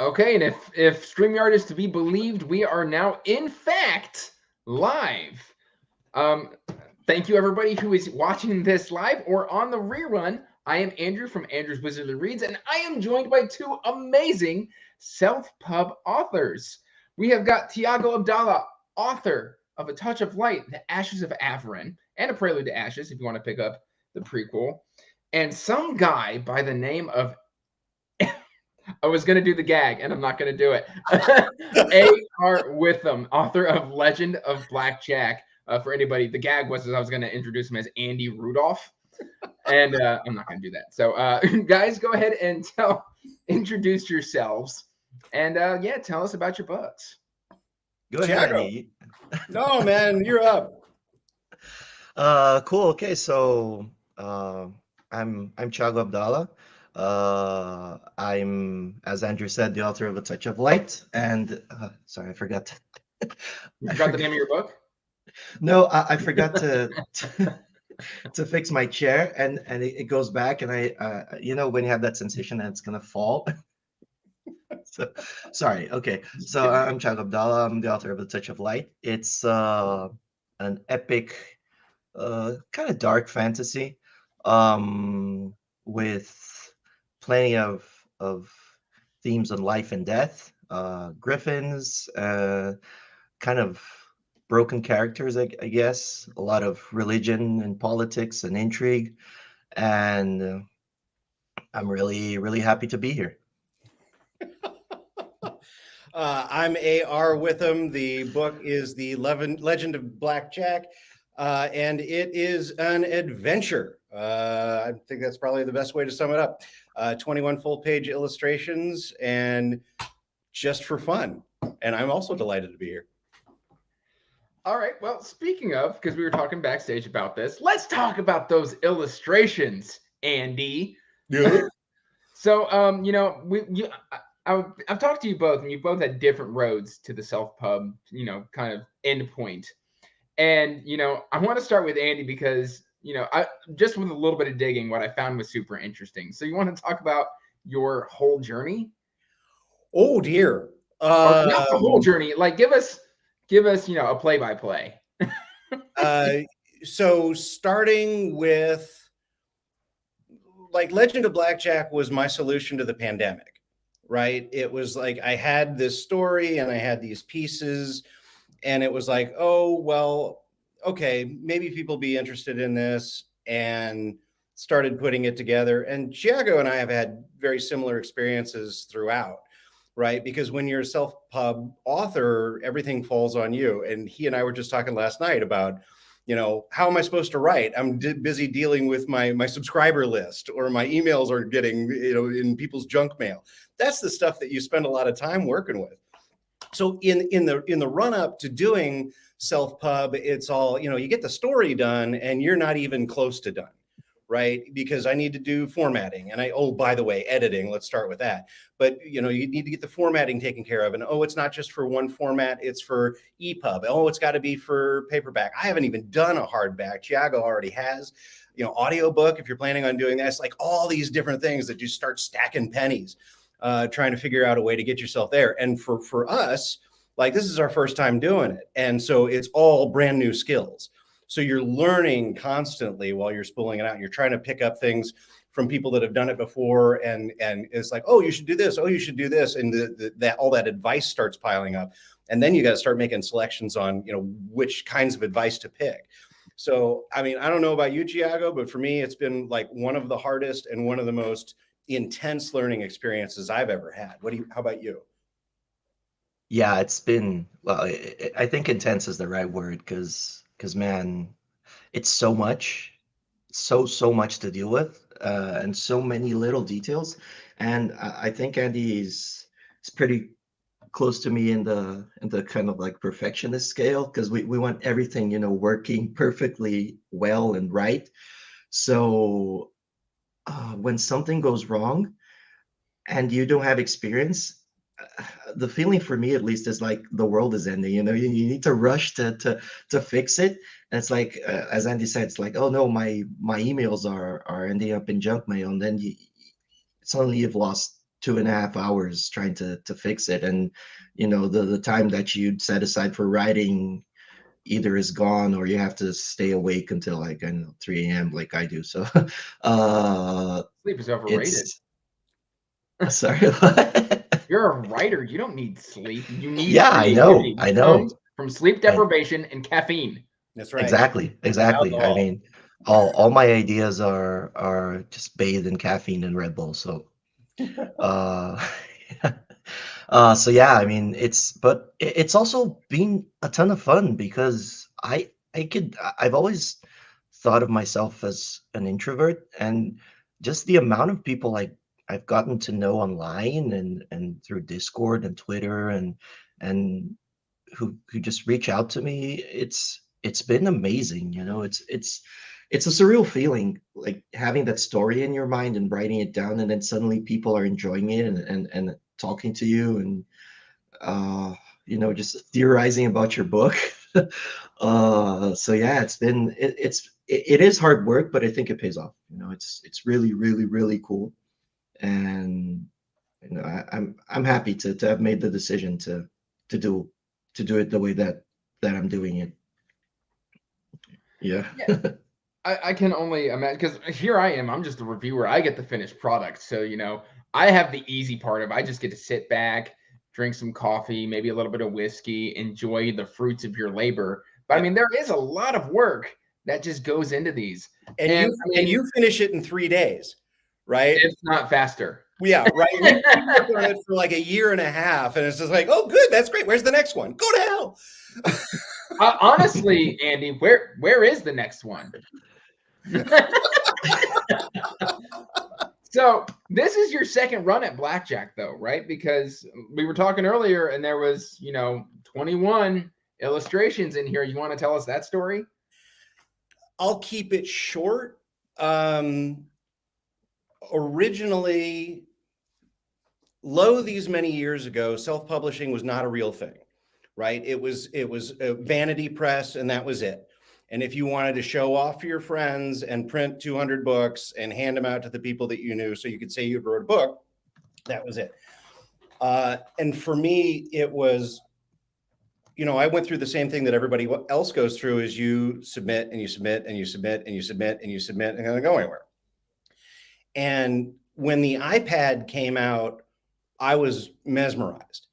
Okay, and if StreamYard is to be believed, we are now in fact live. Um, Thank you everybody who is watching this live or on the rerun. I am Andrew from Andrew's Wizardly Reads, and I am joined by two amazing self-pub authors. We have got Thiago Abdalla, author of A Touch of Light, The Ashes of Averin, and A Prelude to Ashes, if you want to pick up the prequel, and some guy by the name of I was gonna do the gag, and I'm not gonna do it. A.R. Witham, author of Legend of Blackjack. For anybody, the gag was I was gonna introduce him as Andy Rudolph, and I'm not gonna do that. So, guys, go ahead and introduce yourselves, and yeah, tell us about your books. Go ahead, Thiago. Andy. No, man, you're up. Cool. Okay, so I'm Thiago Abdalla. I'm, as Andrew said, the author of A Touch of Light, and sorry, I forgot. You forgot the name of your book? No, I forgot to fix my chair, and it goes back, and you know, when you have that sensation that it's gonna fall. So sorry. Okay, so I'm Thiago Abdalla. I'm the author of A Touch of Light. It's an epic, kind of dark fantasy, with plenty of themes on life and death, griffins, kind of broken characters, I guess, a lot of religion and politics and intrigue, and I'm really happy to be here. I'm A.R. Witham. The book is the Legend of Blackjack, and it is an adventure. I think that's probably the best way to sum it up. 21 full-page illustrations, and just for fun. And I'm also delighted to be here. All right. Well, speaking of, because we were talking backstage about this, let's talk about those illustrations, Andy. Yeah. So, you know, I've talked to you both, and you both had different roads to the self pub, you know, kind of end point. And you know, I want to start with Andy because you know, I just with a little bit of digging, what I found was super interesting. So, you want to talk about your whole journey, Oh dear. or not the whole journey? Like, give us, you know, a play by play. So starting with like Legend of Blackjack was my solution to the pandemic, right? It was like I had this story and I had these pieces, and it was like, oh, well, okay, maybe people be interested in this, and started putting it together. And Thiago and I have had very similar experiences throughout, right? Because when you're a self-pub author, everything falls on you. And he and I were just talking last night about, you know, how am I supposed to write? I'm busy dealing with my subscriber list, or my emails are getting, you know, in people's junk mail. That's the stuff that you spend a lot of time working with. So in the run up to doing self pub, it's all, you know, you get the story done and you're not even close to done, right? Because I need to do formatting, and oh, by the way, editing, let's start with that. But you know, you need to get the formatting taken care of, and oh, it's not just for one format, it's for EPUB. Oh, it's got to be for paperback. I haven't even done a hardback. Thiago already has. You know, audiobook, if you're planning on doing that, it's like all these different things that you start stacking pennies, trying to figure out a way to get yourself there. And for us, like, this is our first time doing it, and so it's all brand new skills. So you're learning constantly while you're spooling it out. You're trying to pick up things from people that have done it before, and it's like, oh, you should do this. Oh, you should do this, and that all that advice starts piling up, and then you got to start making selections on, you know, which kinds of advice to pick. So, I mean, I don't know about you, Thiago, but for me, it's been like one of the hardest and one of the most intense learning experiences I've ever had. How about you? Yeah, it's been, well, I think intense is the right word, because man, it's so much, so much to deal with, and so many little details. And I think Andy is pretty close to me in the kind of like perfectionist scale, because we want everything, you know, working perfectly well and right. So when something goes wrong and you don't have experience, the feeling for me at least is like the world is ending. You know, you need to rush to fix it. And it's like, as Andy said, it's like, oh no, my emails are ending up in junk mail, and then suddenly you've lost 2.5 hours trying to fix it. And the time that you'd set aside for writing either is gone, or you have to stay awake until like, I don't know, 3 a.m. like I do. So Sleep is overrated. Sorry. You're a writer. You don't need sleep. You need Yeah, I know. creativity, which I know. comes from sleep deprivation and caffeine. That's right. Exactly. Exactly. I Alcohol. mean, all my ideas are just bathed in caffeine and Red Bull. So so yeah, I mean, it's also been a ton of fun because I've always thought of myself as an introvert, and just the amount of people I've gotten to know online and through Discord and Twitter and who just reach out to me, it's been amazing. It's a surreal feeling, like having that story in your mind and writing it down, and then suddenly people are enjoying it and talking to you, and just theorizing about your book. So yeah, it is hard work, but I think it pays off. It's really, really, really cool. And I'm happy to have made the decision to do it the way that I'm doing it. Yeah. I can only imagine, because here I am. I'm just a reviewer. I get the finished product. So, I have the easy part of I just get to sit back, drink some coffee, maybe a little bit of whiskey, enjoy the fruits of your labor. But I mean, there is a lot of work that just goes into these. And you finish it in 3 days, right? If not faster. Yeah, right. We worked on it for like 1.5 years, and it's just like, oh, good, that's great. Where's the next one? Go to hell. Honestly, Andy, where is the next one? So this is your second run at blackjack, though, right? Because we were talking earlier, and there was 21 illustrations in here. You want to tell us that story? I'll keep it short. Originally, these many years ago, self-publishing was not a real thing, right? It was a vanity press, and that was it. And if you wanted to show off for your friends and print 200 books and hand them out to the people that you knew so you could say you wrote a book, that was it. And for me, it was, I went through the same thing that everybody else goes through, is you submit and you submit and you submit and you submit and you submit, and don't go anywhere. And when the iPad came out, I was mesmerized.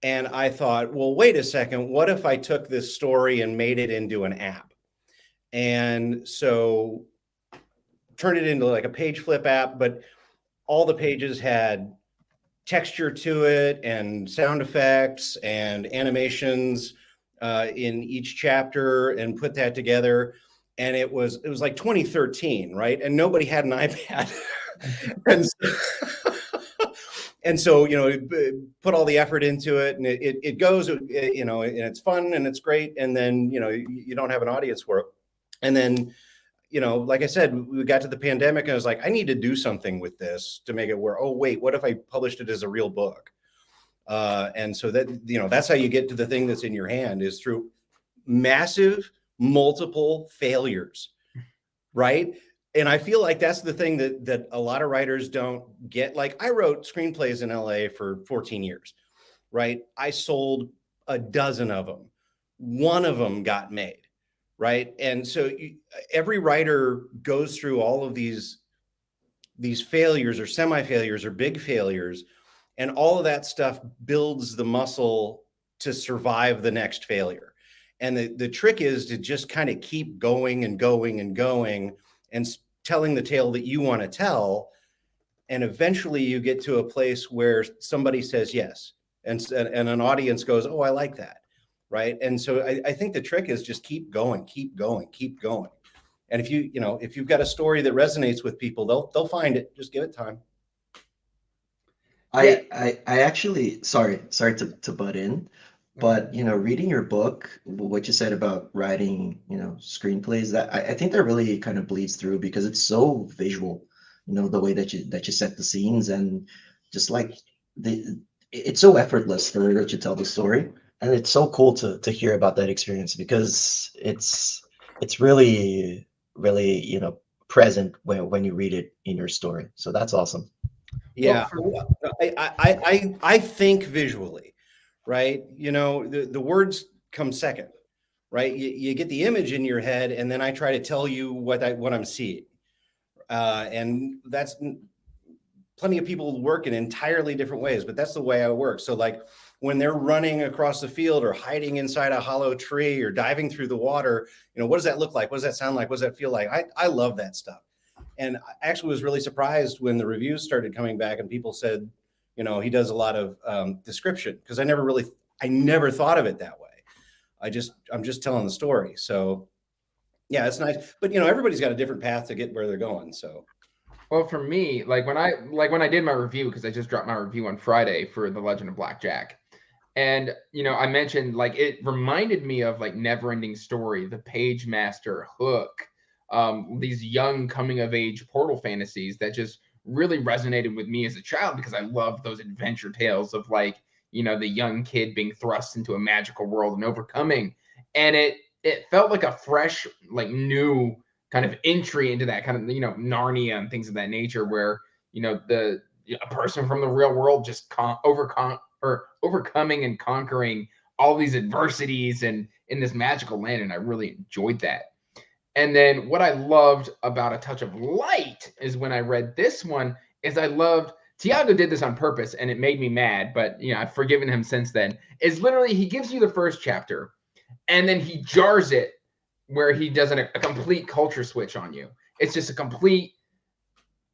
And I thought, well, wait a second, what if I took this story and made it into an app? And so turned it into like a page flip app, but all the pages had texture to it and sound effects and animations in each chapter, and put that together. And it was like 2013, right? And nobody had an iPad. And so, put all the effort into it, and it goes, and it's fun and it's great. And then, you don't have an audience for it. And then, like I said, we got to the pandemic, and I was like, I need to do something with this to make it work. Oh, wait, what if I published it as a real book? And so that's how you get to the thing that's in your hand, is through massive, multiple failures, right? And I feel like that's the thing that a lot of writers don't get. Like, I wrote screenplays in LA for 14 years, right? I sold a dozen of them. One of them got made, right? And so every writer goes through all of these failures or semi-failures or big failures, and all of that stuff builds the muscle to survive the next failure. And the trick is to just kind of keep going and going and going, and telling the tale that you want to tell. And eventually you get to a place where somebody says yes, and an audience goes, oh, I like that, right? And so I think the trick is just keep going, keep going, keep going. And if you've got a story that resonates with people, they'll find it. Just give it time. I actually, sorry to butt in, but reading your book, what you said about writing, screenplays, that I think that really kind of bleeds through, because it's so visual, the way that you set the scenes, and just like it's so effortless the way that you tell the story. And it's so cool to hear about that experience, because it's really, really, present when you read it in your story. So that's awesome. Yeah, Well, I think visually, right? You know, the words come second, right? You get the image in your head, and then I try to tell you what I'm seeing, and that's plenty of people work in entirely different ways, but that's the way I work. So like when they're running across the field or hiding inside a hollow tree or diving through the water, you know, what does that look like? What does that sound like? What does that feel like? I love that stuff. And I actually was really surprised when the reviews started coming back and people said, you know, he does a lot of description, because I never thought of it that way. I'm just telling the story. So yeah, it's nice. But you know, everybody's got a different path to get where they're going. So well, for me, like when I did my review, because I just dropped my review on Friday for The Legend of Blackjack. And you know, I mentioned like it reminded me of like Neverending Story, The Page Master, Hook, these young coming of age portal fantasies that just really resonated with me as a child, because I loved those adventure tales of like, you know, the young kid being thrust into a magical world and overcoming. And it felt like a fresh, like new kind of entry into that kind of, you know, Narnia and things of that nature, where, you know, a person from the real world just overcoming and conquering all these adversities and in this magical land. And I really enjoyed that. And then what I loved about A Touch of Light is when I read this one is I loved Thiago did this on purpose and it made me mad, but you know, I've forgiven him since then. Is literally he gives you the first chapter and then he jars it where he does a complete culture switch on you. It's just a complete,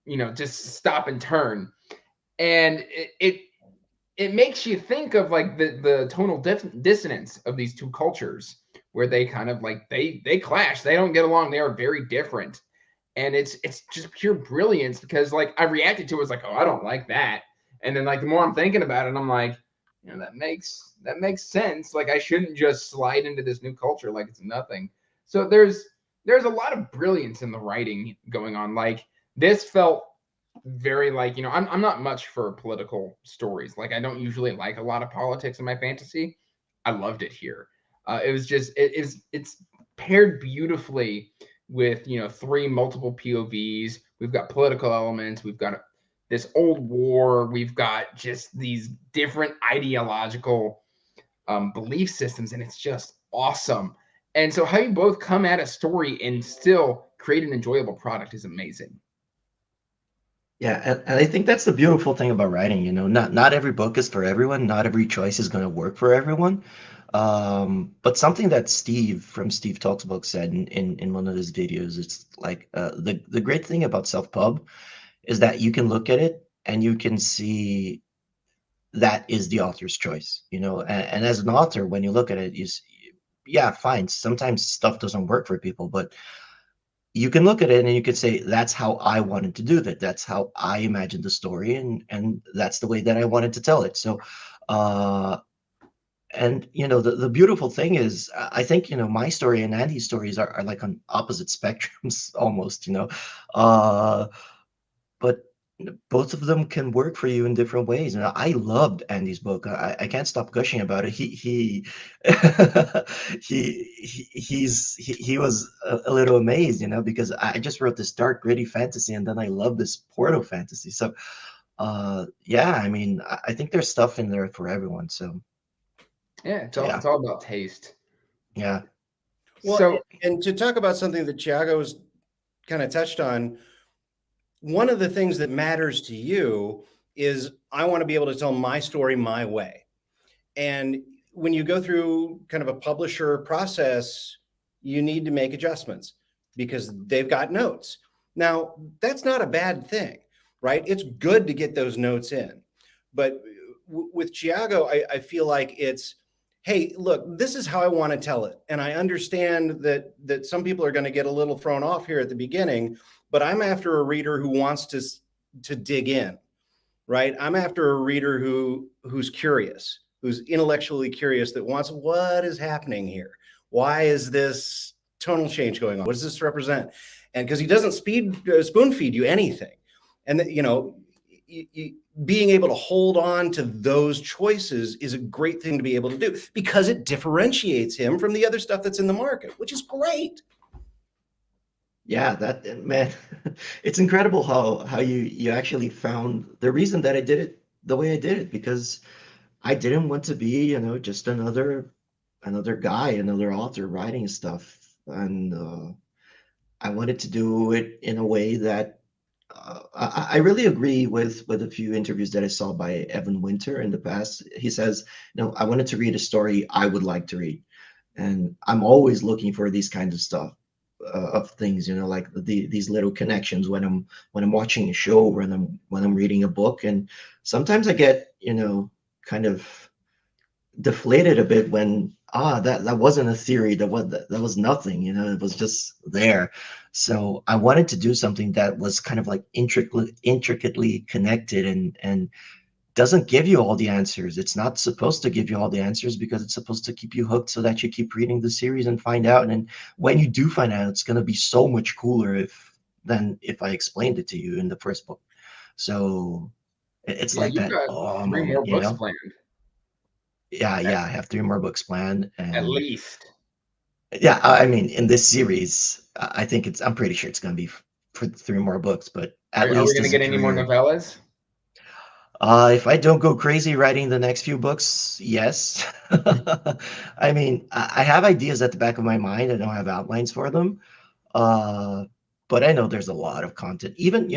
you know, just stop and turn. And it makes you think of like the tonal dissonance of these two cultures, where they kind of like they clash, they don't get along, they are very different. And it's just pure brilliance, because like I reacted to it as like, oh, I don't like that. And then like the more I'm thinking about it, I'm like, you know, that makes sense. Like I shouldn't just slide into this new culture like it's nothing. So there's a lot of brilliance in the writing going on. Like this felt very like, you know, I'm not much for political stories. Like I don't usually like a lot of politics in my fantasy. I loved it here. It was just it's paired beautifully with, you know, three multiple POVs. We've got political elements. We've got this old war. We've got just these different ideological belief systems, and it's just awesome. And so how you both come at a story and still create an enjoyable product is amazing. Yeah, and I think that's the beautiful thing about writing, you know, not every book is for everyone, not every choice is going to work for everyone. But something that Steve from Steve Talks Book said in one of his videos, it's like the great thing about self-pub is that you can look at it and you can see that is the author's choice, you know, and as an author, when you look at it, yeah, fine. Sometimes stuff doesn't work for people, but you can look at it and you could say, that's how I wanted to do that. That's how I imagined the story, and that's the way that I wanted to tell it. So, and you know, the beautiful thing is, I think, you know, my story and Andy's stories are like on opposite spectrums almost, you know, uh, but both of them can work for you in different ways. And I loved Andy's book. I can't stop gushing about it. He was a little amazed, you know, because I just wrote this dark, gritty fantasy, and then I love this Porto fantasy. So, yeah, I mean, I think there's stuff in there for everyone. So, Yeah, yeah, it's all about taste. yeah, well, So and to talk about something that Thiago's kind of touched on, one of the things that matters to you is I want to be able to tell my story my way. And when you go through kind of a publisher process, you need to make adjustments because they've got notes. Now, that's not a bad thing, right? It's good to get those notes in. But with Thiago, I feel like it's, hey, look, this is how I want to tell it. And I understand that some people are going to get a little thrown off here at the beginning, but I'm after a reader who wants to dig in, right? I'm after a reader who's curious, who's intellectually curious, that wants, what is happening here? Why is this tonal change going on? What does this represent? And because he doesn't spoon feed you anything. And that, you know, being able to hold on to those choices is a great thing to be able to do, because it differentiates him from the other stuff that's in the market, which is great. Yeah, that man, it's incredible how you actually found the reason that I did it the way I did it, because I didn't want to be, just another guy, another author writing stuff. And I wanted to do it in a way that I really agree with a few interviews that I saw by Evan Winter in the past. He says, I wanted to read a story I would like to read. And I'm always looking for these kinds of stuff, of things, like these little connections when I'm watching a show, or when I'm reading a book. And sometimes I get, kind of deflated a bit when that wasn't a theory, that was nothing, it was just there. So I wanted to do something that was kind of like intricately connected, and doesn't give you all the answers. It's not supposed to give you all the answers, because it's supposed to keep you hooked so that you keep reading the series and find out. And when you do find out, it's going to be so much cooler than if I explained it to you in the first book. So it's Yeah, like you've that got oh 3 moment, more books planned, yeah, at, yeah, I have 3 more books planned. at And least. yeah, I mean, in this series, I think I'm pretty sure it's going to be for 3 more books, but at Are we least going to as a get any more career. novellas? If I don't go crazy writing the next few books, yes. I mean, I have ideas at the back of my mind. I don't have outlines for them. Uh, but I know there's a lot of content. Even,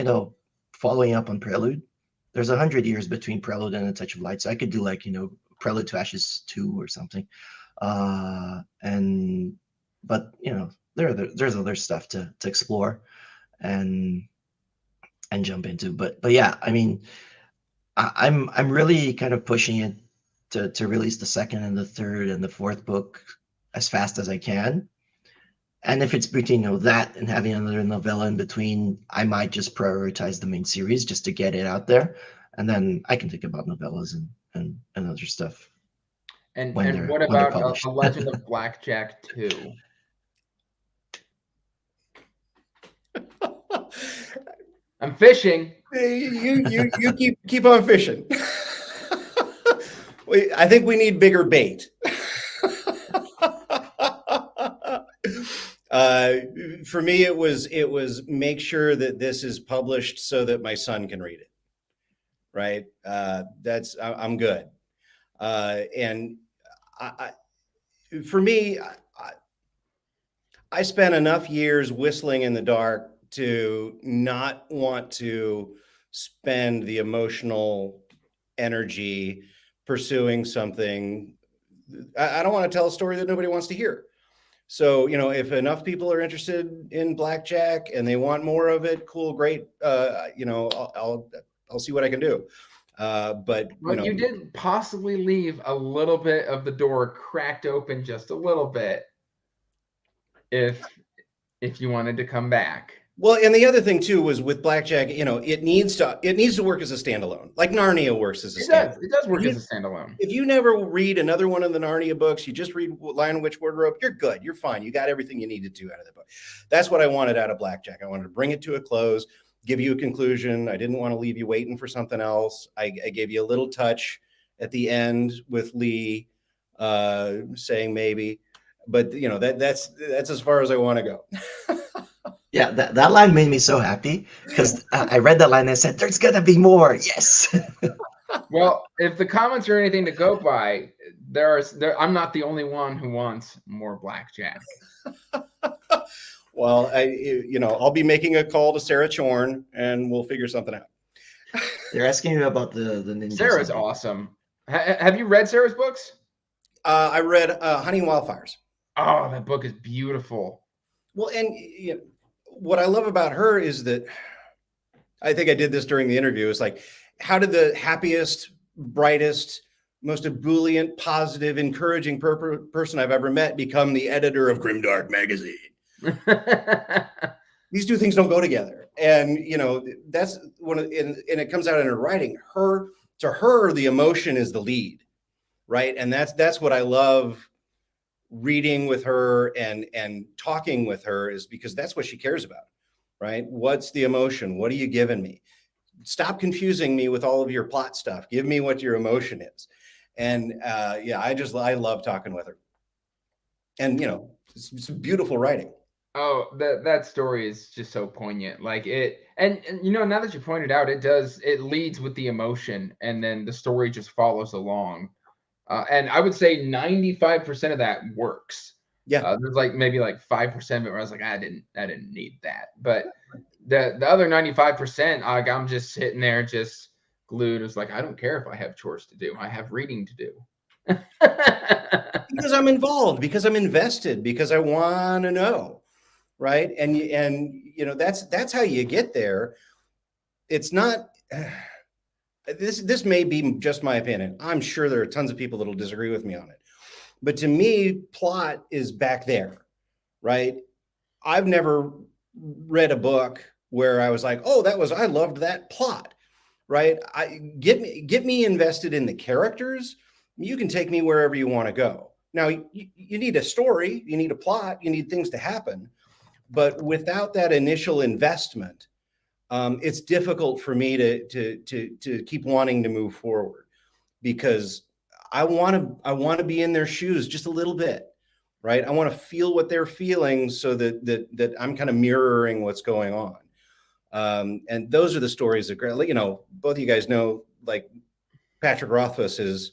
following up on Prelude, there's 100 years between Prelude and A Touch of Light. So I could do, like, Prelude to Ashes 2 or something. And but there's other stuff to explore and jump into. But yeah, I mean, I'm really kind of pushing it to release the second and the third and the fourth book as fast as I can. And if it's between, that and having another novella in between, I might just prioritize the main series just to get it out there, and then I can think about novellas and other stuff when And they're what when they're about a published. Legend of Blackjack 2? I'm fishing. You keep on fishing. I think we need bigger bait. For me, it was make sure that this is published so that my son can read it. Right. I'm good. And for me, I spent enough years whistling in the dark to not want to spend the emotional energy pursuing something. I don't want to tell a story that nobody wants to hear. So, if enough people are interested in blackjack and they want more of it, cool, great. I'll see what I can do. But You did possibly leave a little bit of the door cracked open just a little bit, if you wanted to come back. Well, and the other thing too was with blackjack, it needs to work as a standalone, like Narnia works as a standalone. It does work as a standalone. If you never read another one of the Narnia books, you just read Lion, Witch, Wardrobe, you're good. You're fine. You got everything you needed to out of the book. That's what I wanted out of blackjack. I wanted to bring it to a close, give you a conclusion. I didn't want to leave you waiting for something else. I gave you a little touch at the end with Lee saying maybe, but that's as far as I want to go. Yeah, that line made me so happy, because I read that line and I said, "There's gonna be more." Yes. Well, if the comments are anything to go by, I'm not the only one who wants more blackjack. Well, I'll be making a call to Sarah Chorn and we'll figure something out. They're asking you about the ninja. Sarah's awesome. Have you read Sarah's books? I read Honey and Wildfires. Oh, that book is beautiful. Well, and what I love about her is that I think I did this during the interview. It's like, how did the happiest, brightest, most ebullient, positive, encouraging person I've ever met become the editor of Grimdark magazine? These two things don't go together. And, that's one and it comes out in her writing. To her, the emotion is the lead, right? And that's what I love reading with her and talking with her, is because that's what she cares about, right? What's the emotion? What are you giving me? Stop confusing me with all of your plot stuff. Give me what your emotion is. And I love talking with her. And it's beautiful writing. Oh, that story is just so poignant. Like it, and you know, now that you pointed out, it leads with the emotion, and then the story just follows along. And I would say 95% of that works. Yeah. There's like maybe like 5% of it where I was like, I didn't need that. But the other 95%, I'm just sitting there just glued. It's like I don't care if I have chores to do. I have reading to do. Because I'm involved, because I'm invested, because I want to know, right? And you know, that's how you get there. It's not this may be just my opinion. I'm sure there are tons of people that'll disagree with me on it. But to me, plot is back there, right? I've never read a book where I was like, "Oh, I loved that plot." Right? Get me invested in the characters. You can take me wherever you want to go. Now, you need a story, you need a plot, you need things to happen. But without that initial investment, it's difficult for me to keep wanting to move forward, because I want to be in their shoes just a little bit, right? I want to feel what they're feeling, so that I'm kind of mirroring what's going on. And those are the stories that, you know, both of you guys know, like Patrick Rothfuss is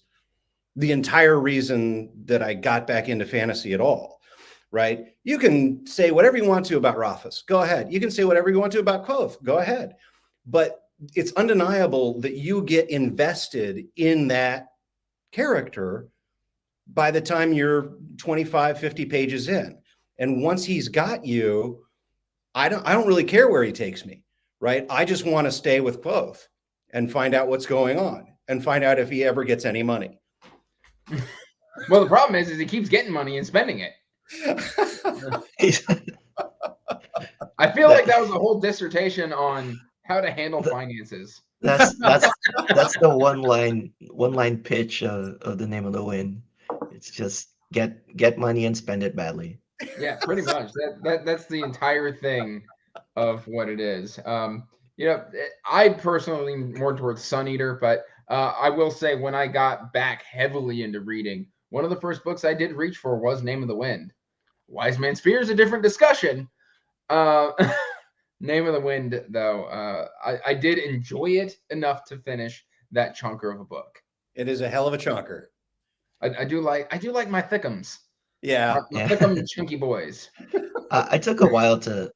the entire reason that I got back into fantasy at all, right? You can say whatever you want to about Rothfuss, go ahead. You can say whatever you want to about Quoth, go ahead. But it's undeniable that you get invested in that character by the time you're 25, 50 pages in. And once he's got you, I don't really care where he takes me, right? I just want to stay with Quoth and find out what's going on and find out if he ever gets any money. Well, the problem is he keeps getting money and spending it. I feel like that was a whole dissertation on how to handle finances. That's the one line pitch of the Name of the Wind. It's just get money and spend it badly. Yeah, pretty much. That's the entire thing of what it is. You know, I personally lean more towards Sun Eater, but I will say when I got back heavily into reading, one of the first books I did reach for was Name of the Wind. Wise Man's Fear is a different discussion. Name of the Wind, though, I did enjoy it enough to finish that chunker of a book. It is a hell of a chunker. I do like my thickums. Yeah. My thickum chunky boys. I took a while to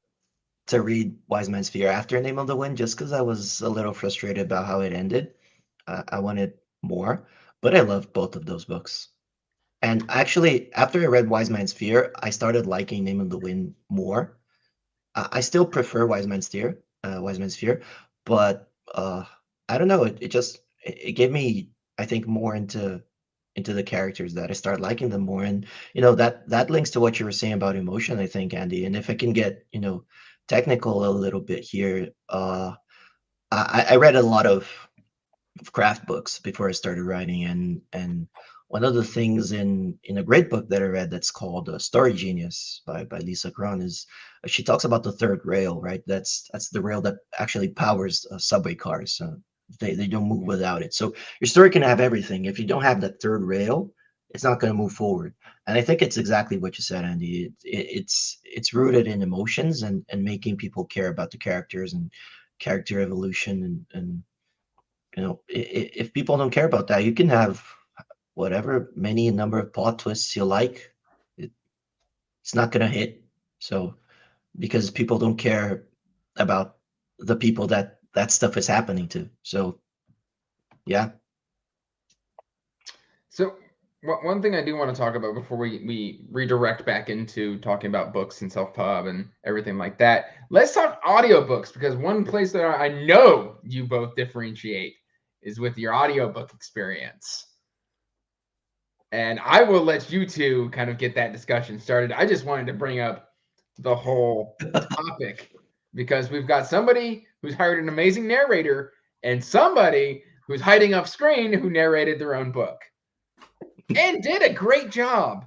read Wise Man's Fear after Name of the Wind, just because I was a little frustrated about how it ended. I wanted more, but I loved both of those books. And actually, after I read Wise Man's Fear, I started liking Name of the Wind more. I still prefer Wise Man's Fear, but I don't know. It gave me, I think, more into the characters, that I start liking them more. And you know, that links to what you were saying about emotion, I think, Andy. And if I can get, you know, technical a little bit here, I read a lot of craft books before I started writing, and one of the things in a great book that I read that's called Story Genius by Lisa Cron is she talks about the third rail, right? That's the rail that actually powers subway cars. They don't move without it. So your story can have everything. If you don't have that third rail, it's not going to move forward. And I think it's exactly what you said, Andy. It's rooted in emotions and making people care about the characters and character evolution, and you know, if people don't care about that, you can have whatever many number of plot twists you like. It's not going to hit. So because people don't care about the people that stuff is happening to. So yeah. So one thing I do want to talk about before we redirect back into talking about books and self-pub and everything like that, let's talk audiobooks, because one place that I know you both differentiate is with your audiobook experience. And I will let you two kind of get that discussion started. I just wanted to bring up the whole topic because we've got somebody who's hired an amazing narrator and somebody who's hiding off screen who narrated their own book and did a great job.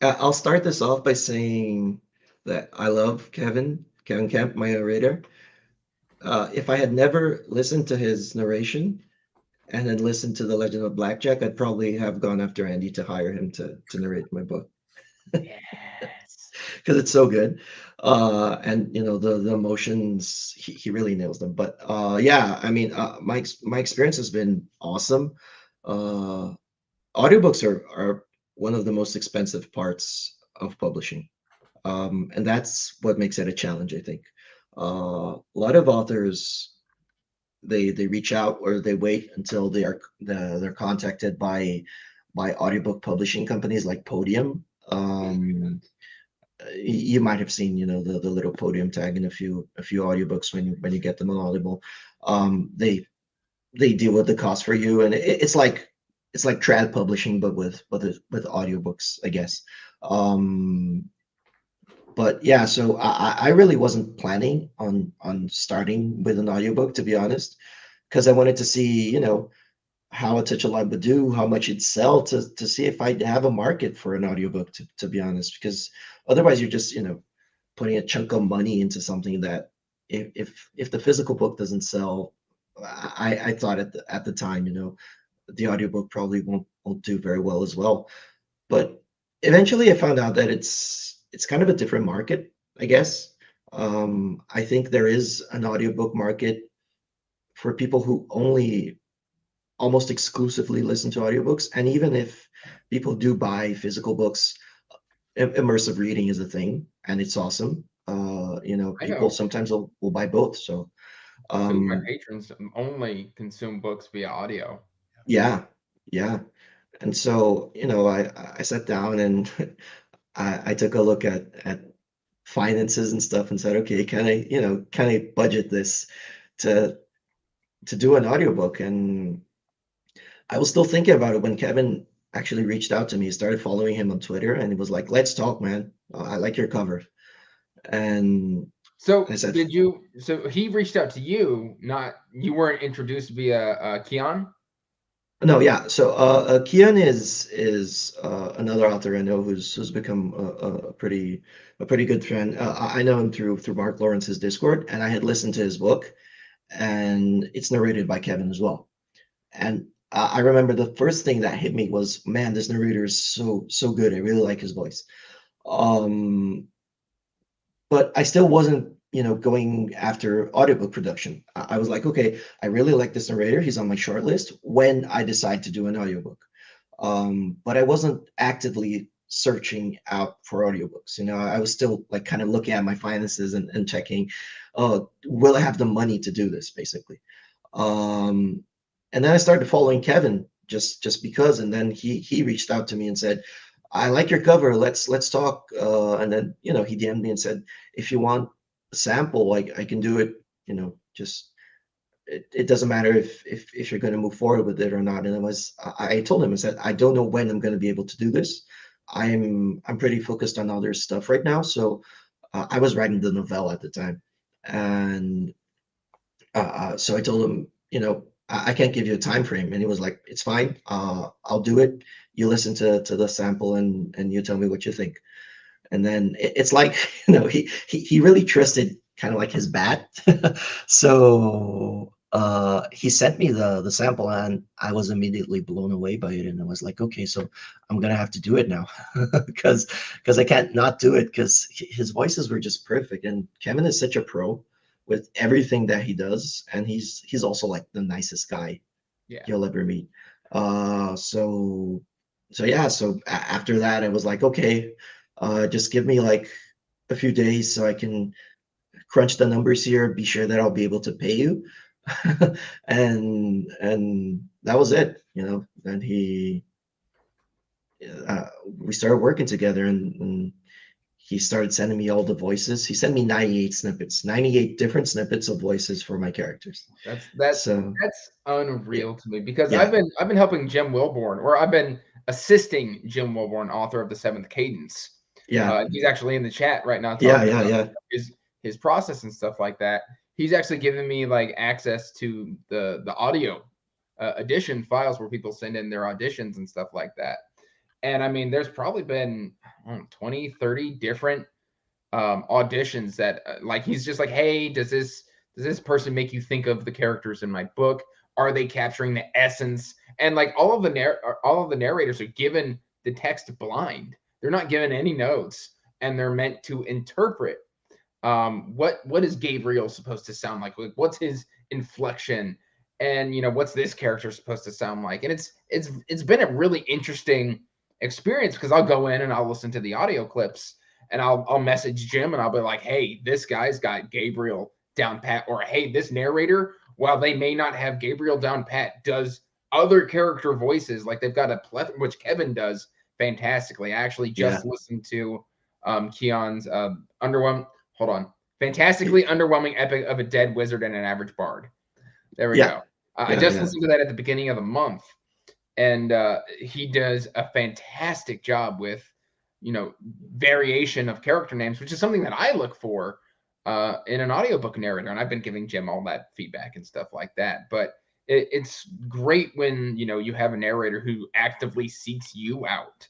I'll start this off by saying that I love Kevin Kemp, my narrator. If I had never listened to his narration and then listened to The Legend of Blackjack, I'd probably have gone after Andy to hire him to narrate my book. Yes. because it's so good. And the emotions, he really nails them. But yeah, I mean, my experience has been awesome. Uh, Audiobooks are one of the most expensive parts of publishing, and that's what makes it a challenge, I think. A lot of authors, they reach out or they wait until they're contacted by audiobook publishing companies like Podium. You might have seen, the little Podium tag in a few audiobooks when you get them on Audible. They deal with the cost for you, and it's like trad publishing, but with audiobooks, I guess. Um, but yeah, so I really wasn't planning on starting with an audiobook, to be honest, because I wanted to see, how a touch of live would do, how much it'd sell, to see if I'd have a market for an audiobook, to be honest, because otherwise you're just, putting a chunk of money into something that if the physical book doesn't sell, I thought at the time, the audiobook probably won't do very well as well. But eventually I found out that it's kind of a different market, I guess. I think there is an audiobook market for people who only almost exclusively listen to audiobooks. And even if people do buy physical books, immersive reading is a thing, and it's awesome. I People know sometimes will buy both. So two of my um, patrons only consume books via audio. yeah, yeah. And so, I sat down and I took a look at finances and stuff and said, okay, can I budget this to to do an audiobook? And I was still thinking about it when Kevin actually reached out to me, started following him on Twitter, and he was like, "Let's talk, man. I like your cover." And I So said, did you? So he reached out to you, not you weren't introduced via Keon. "No, yeah." So Kian is another author I know who's become a pretty good friend. I know him through Mark Lawrence's Discord, and I had listened to his book, and it's narrated by Kevin as well. And I remember the first thing that hit me was, man, this narrator is so good. I really like his voice. Um, but I still wasn't, going after audiobook production. I was like, okay, I really like this narrator. He's on my short list when I decide to do an audiobook. But I wasn't actively searching out for audiobooks. I was still like kind of looking at my finances and checking, will I have the money to do this, basically. Um, and then I started following Kevin just because, and then he reached out to me and said, "I like your cover. Let's talk." And then he DM'd me and said, "If you want a sample, I can do it. Just it doesn't matter if you're going to move forward with it or not." And I told him, I said, "I don't know when I'm going to be able to do this. I'm pretty focused on other stuff right now." So I was writing the novella at the time, and so I told him, I can't give you a time frame, and he was like, "It's fine. I'll do it. You listen to the sample and you tell me what you think." And then it's like, he really trusted kind of like his bat. So he sent me the sample, and I was immediately blown away by it, and I was like, okay, so I'm gonna have to do it now, because I can't not do it, because his voices were just perfect, and Kevin is such a pro with everything that he does, and he's also like the nicest guy Yeah. you'll ever meet. So yeah, so after that I was like, okay, just give me like a few days so I can crunch the numbers here, be sure that I'll be able to pay you. And that was it. And we started working together, and he started sending me all the voices. He sent me 98 snippets, 98 different snippets of voices for my characters. That's that's So that's yeah, unreal to me because I've yeah, been helping Jim Wilborn, or I've been assisting Jim Wilborn, author of the Seventh Cadence. yeah, He's actually in the chat right now yeah, talking yeah, about yeah, his process and stuff like that. He's actually given me like access to the audio edition files where people send in their auditions and stuff like that. And I mean, there's probably been, I don't know, 20, 30 different auditions that like he's just like, hey, does this person make you think of the characters in my book? Are they capturing the essence? And like all of the narrators are given the text blind. They're not given any notes. and they're meant to interpret what is Gabriel supposed to sound like? What's his inflection? And what's this character supposed to sound like? And it's been a really interesting experience because I'll go in and I'll listen to the audio clips and I'll message Jim and I'll be like, hey, this guy's got Gabriel down pat, or hey, this narrator, while they may not have Gabriel down pat, does other character voices. Like they've got a plethora, which Kevin does fantastically. I actually just listened to Keon's fantastically underwhelming epic of a dead wizard and an average bard. There we go. I just listened to that at the beginning of the month, and he does a fantastic job with, variation of character names, which is something that I look for in an audiobook narrator. And I've been giving Jim all that feedback and stuff like that. But it's great when, you have a narrator who actively seeks you out.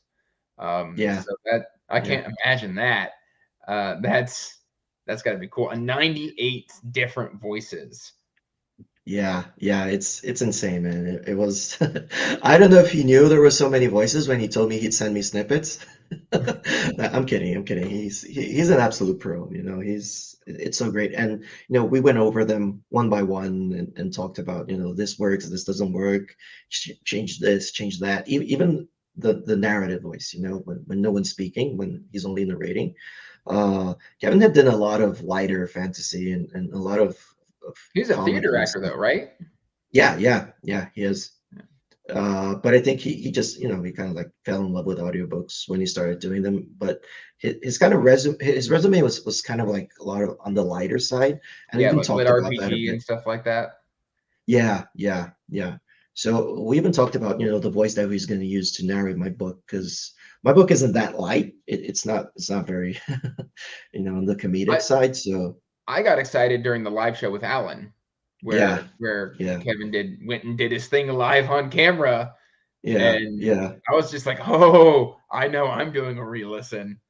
So that I can't imagine that. That's got to be cool. 98 different voices. Yeah, it's insane, man. It was I don't know if he knew there were so many voices when he told me he'd send me snippets. I'm kidding. He's an absolute pro, it's so great. And we went over them one by one and talked about, this works, this doesn't work, change this, change that. Even the narrative voice, when no one's speaking, when he's only narrating. Kevin had done a lot of lighter fantasy and a lot of he's a theater actor though, right? Yeah, he is. But I think he just, he kind of like fell in love with audiobooks when he started doing them. But his kind of resume was kind of like a lot of on the lighter side. And yeah, even like talked with about RPG and stuff like that. Yeah. So we even talked about, the voice that he's going to use to narrate my book, because my book isn't that light. It's not very, on the comedic side. So I got excited during the live show with Alan, where Kevin went and did his thing live on camera. I was just like, oh, I know I'm doing a re-listen.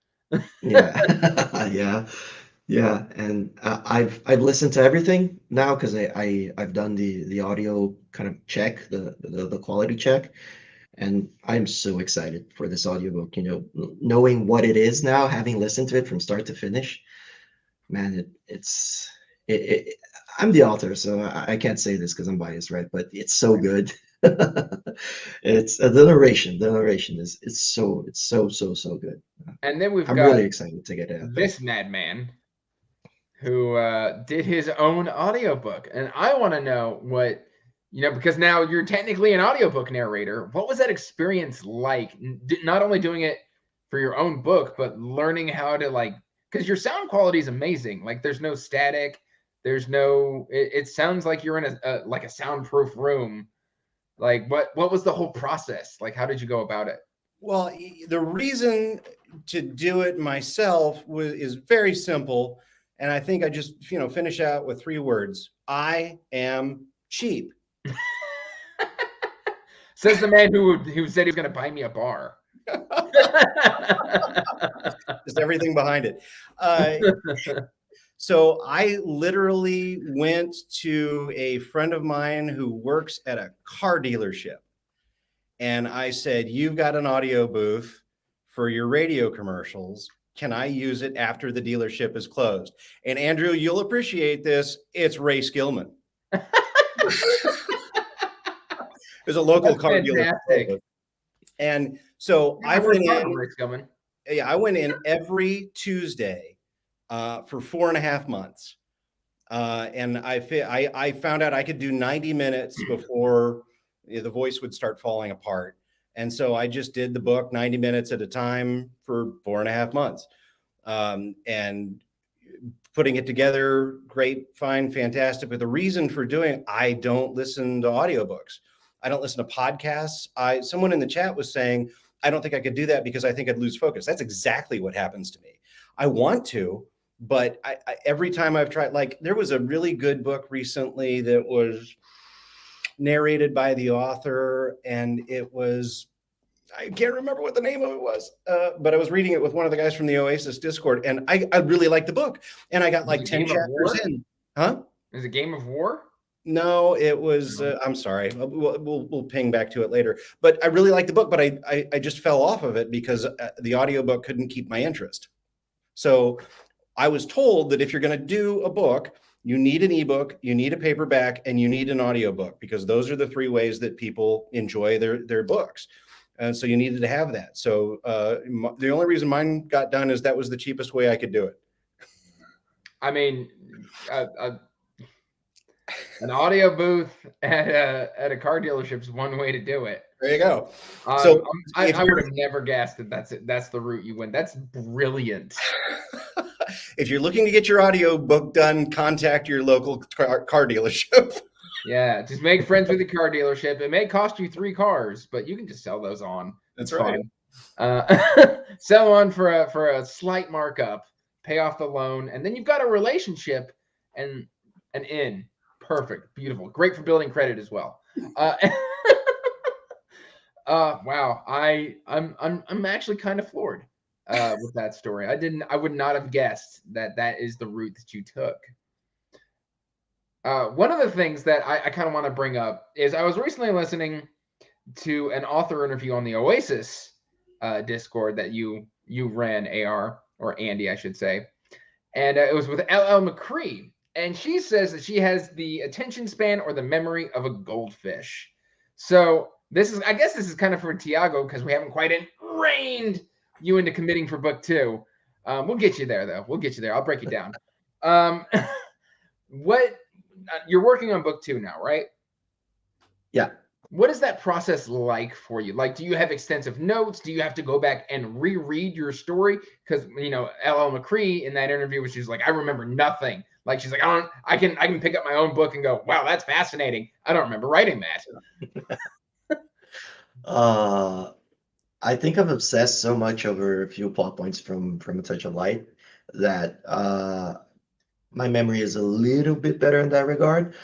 Yeah. And I've listened to everything now because I've done the audio kind of check, the quality check, and I'm so excited for this audiobook. Knowing what it is now, having listened to it from start to finish. Man, I'm the author, so I can't say this because I'm biased, right? But it's so good. It's the narration. The narration is so good. And then I'm really excited to get it. This madman who did his own audiobook, and I want to know what because now you're technically an audiobook narrator. What was that experience like? Not only doing it for your own book, but learning how to because your sound quality is amazing. Like there's no static, there's no. It sounds like you're in a soundproof room. Like what was the whole process? Like how did you go about it? Well, the reason to do it myself is very simple, and I think I just finish out with 3 words: I am cheap. Says the man who said he was going to buy me a bar. Just everything behind it. So I literally went to a friend of mine who works at a car dealership, and I said, "You've got an audio booth for your radio commercials. Can I use it after the dealership is closed?" And Andrew, you'll appreciate this. It's Ray Skillman. There's a local car dealer. And so I went in. Yeah, I went in every Tuesday for 4.5 months, and I found out I could do 90 minutes before the voice would start falling apart. And so I just did the book 90 minutes at a time for 4.5 months, and putting it together, great, fine, fantastic. But the reason for doing it, I don't listen to audiobooks. I don't listen to podcasts. Someone in the chat was saying, I don't think I could do that because I think I'd lose focus. That's exactly what happens to me. I want to, but I every time I've tried, like there was a really good book recently that was narrated by the author, and it was, I can't remember what the name of it was, but I was reading it with one of the guys from the Oasis Discord, and I really liked the book, and I got like 10 chapters in. Huh? Is it Game of War? No, it was. I'm sorry. We'll ping back to it later. But I really liked the book, but I just fell off of it because the audiobook couldn't keep my interest. So I was told that if you're going to do a book, you need an ebook, you need a paperback, and you need an audiobook, because those are the three ways that people enjoy their books. And so you needed to have that. So the only reason mine got done is that was the cheapest way I could do it. I mean, an audio booth at a car dealership is one way to do it. There you go. So I would have never guessed that that's the route you went. That's brilliant. If you're looking to get your audiobook done, contact your local car dealership. Yeah, just make friends with the car dealership. It may cost you 3 cars, but you can just sell those on. That's right. Sell on for a slight markup, pay off the loan, and then you've got a relationship and an in. Perfect, beautiful, great for building credit as well. Wow, I'm actually kind of floored with that story. I would not have guessed that is the route that you took. One of the things that I kind of want to bring up is I was recently listening to an author interview on the Oasis Discord that you ran, AR, or Andy, I should say. And it was with LL McCree. And she says that she has the attention span or the memory of a goldfish. So I guess this is kind of for Thiago, because we haven't quite reined you into committing for book 2. We'll get you there, though. We'll get you there. I'll break it down. What you're working on book 2 now, right? Yeah. What is that process like for you? Like, do you have extensive notes? Do you have to go back and reread your story? Because, LL McCree in that interview, she's like, I remember nothing. Like, she's like, I can pick up my own book and go, wow, that's fascinating. I don't remember writing that. I think I'm obsessed so much over a few plot points from A Touch of Light that my memory is a little bit better in that regard.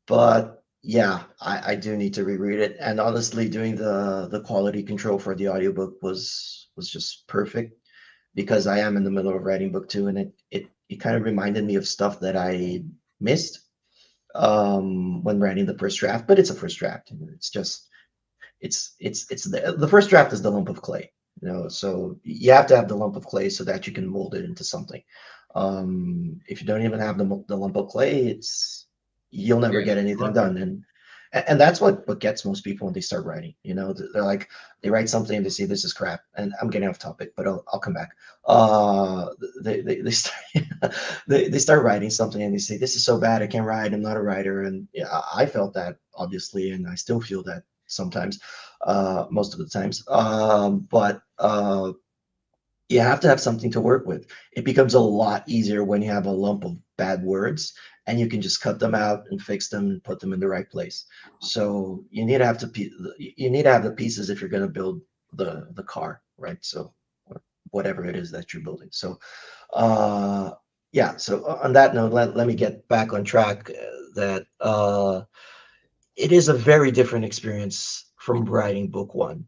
But yeah, I do need to reread it. And honestly, doing the quality control for the audiobook was just perfect, because I am in the middle of writing book 2, and it kind of reminded me of stuff that I missed when writing the first draft. But it's a first draft. It's just it's the first draft is the lump of clay. So you have to have the lump of clay so that you can mold it into something. If you don't even have the lump of clay, you'll never get anything done. And that's what gets most people when they start writing. They're like, they write something and they say, this is crap. And I'm getting off topic, but I'll come back. They start they start writing something and they say, this is so bad, I can't write, I'm not a writer. And yeah, I felt that, obviously, and I still feel that sometimes, most of the times. But you have to have something to work with. It becomes a lot easier when you have a lump of bad words and you can just cut them out and fix them and put them in the right place. So you need to have the pieces if you're going to build the car, right? So whatever it is that you're building. So yeah. So on that note, let me get back on track. That it is a very different experience from writing book 1.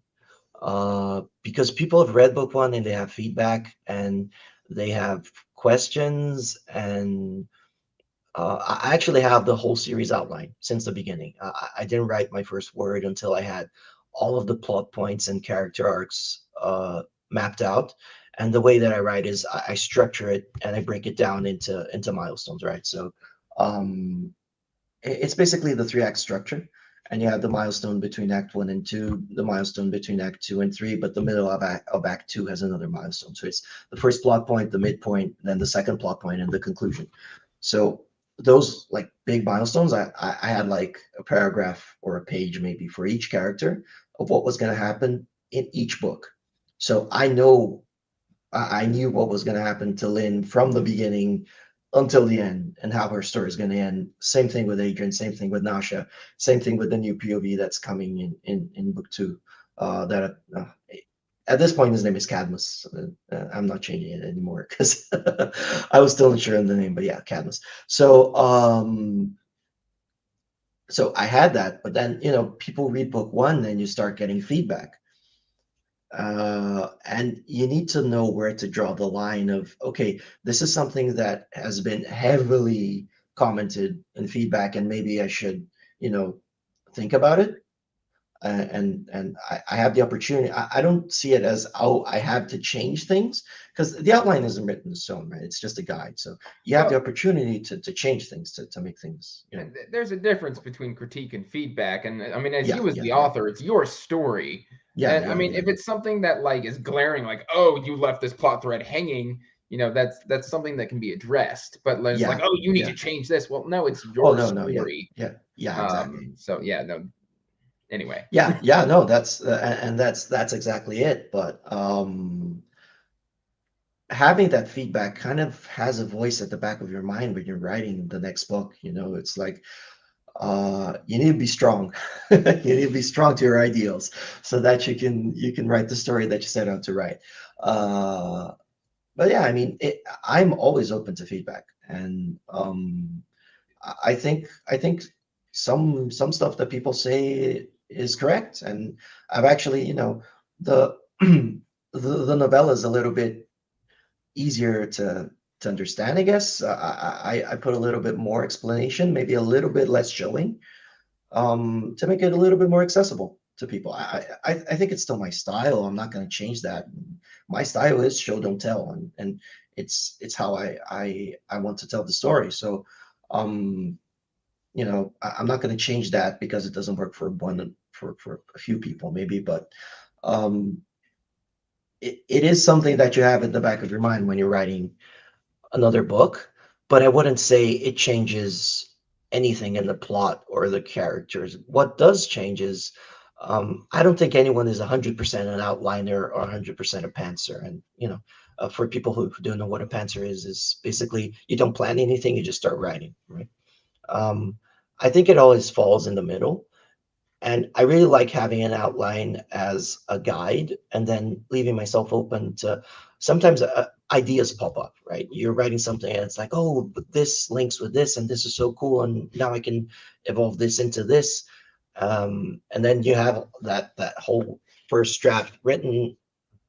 Because people have read book 1 and they have feedback and they have questions, and I actually have the whole series outlined since the beginning. I didn't write my first word until I had all of the plot points and character arcs mapped out. And the way that I write is I structure it and I break it down into milestones, right? So it's basically the 3-act structure. And you have the milestone between Act 1 and 2, the milestone between Act 2 and 3, but the middle of Act 2 has another milestone. So it's the first plot point, the midpoint, then the second plot point, and the conclusion. So those like big milestones, I had like a paragraph or a page maybe for each character of what was going to happen in each book. So I knew what was going to happen to Lynn from the beginning until the end, and how her story is going to end. Same thing with Adrian, same thing with Nasha, same thing with the new POV that's coming in book 2. That at this point his name is Cadmus. I'm not changing it anymore because I was still unsure of the name, but yeah, Cadmus. So so I had that, but then people read book 1 and you start getting feedback. And you need to know where to draw the line of, okay, this is something that has been heavily commented in feedback, and maybe I should, think about it. and I have the opportunity. I don't see it as, oh, I have to change things, because the outline isn't written in stone, right? It's just a guide. So you have the Well, opportunity to change things, to make things, there's a difference between critique and feedback, and I mean, as Yeah, you as yeah, the yeah, author, it's your story. yeah, And I yeah, mean, yeah. if it's something that like is glaring, like, oh, you left this plot thread hanging, that's something that can be addressed. But it's like, Yeah, oh, you need yeah. to change this. Well, no, it's Oh, your no, no, yeah, story. yeah, yeah, exactly. So yeah, no. Anyway, Yeah, yeah, no, that's and that's exactly it. But having that feedback kind of has a voice at the back of your mind when you're writing the next book. It's like, you need to be strong. You need to be strong to your ideals, so that you can write the story that you set out to write. Uh, but yeah, I mean, I'm always open to feedback, and I think some stuff that people say is correct, and I've actually, the the novella is a little bit easier to understand, I guess. I put a little bit more explanation, maybe a little bit less showing, to make it a little bit more accessible to people. I think it's still my style. I'm not going to change that. My style is show don't tell, and it's how I want to tell the story. So, um, I'm not going to change that because it doesn't work for for a few people maybe, but um, it is something that you have in the back of your mind when you're writing another book. But I wouldn't say it changes anything in the plot or the characters. What does change is, I don't think anyone is 100% an outliner or 100% a pantser. And for people who don't know what a pantser is basically you don't plan anything, you just start writing, right? Um, I think it always falls in the middle. And I really like having an outline as a guide and then leaving myself open to sometimes ideas pop up, right? You're writing something and it's like, oh, but this links with this and this is so cool. And now I can evolve this into this. And then you have that whole first draft written.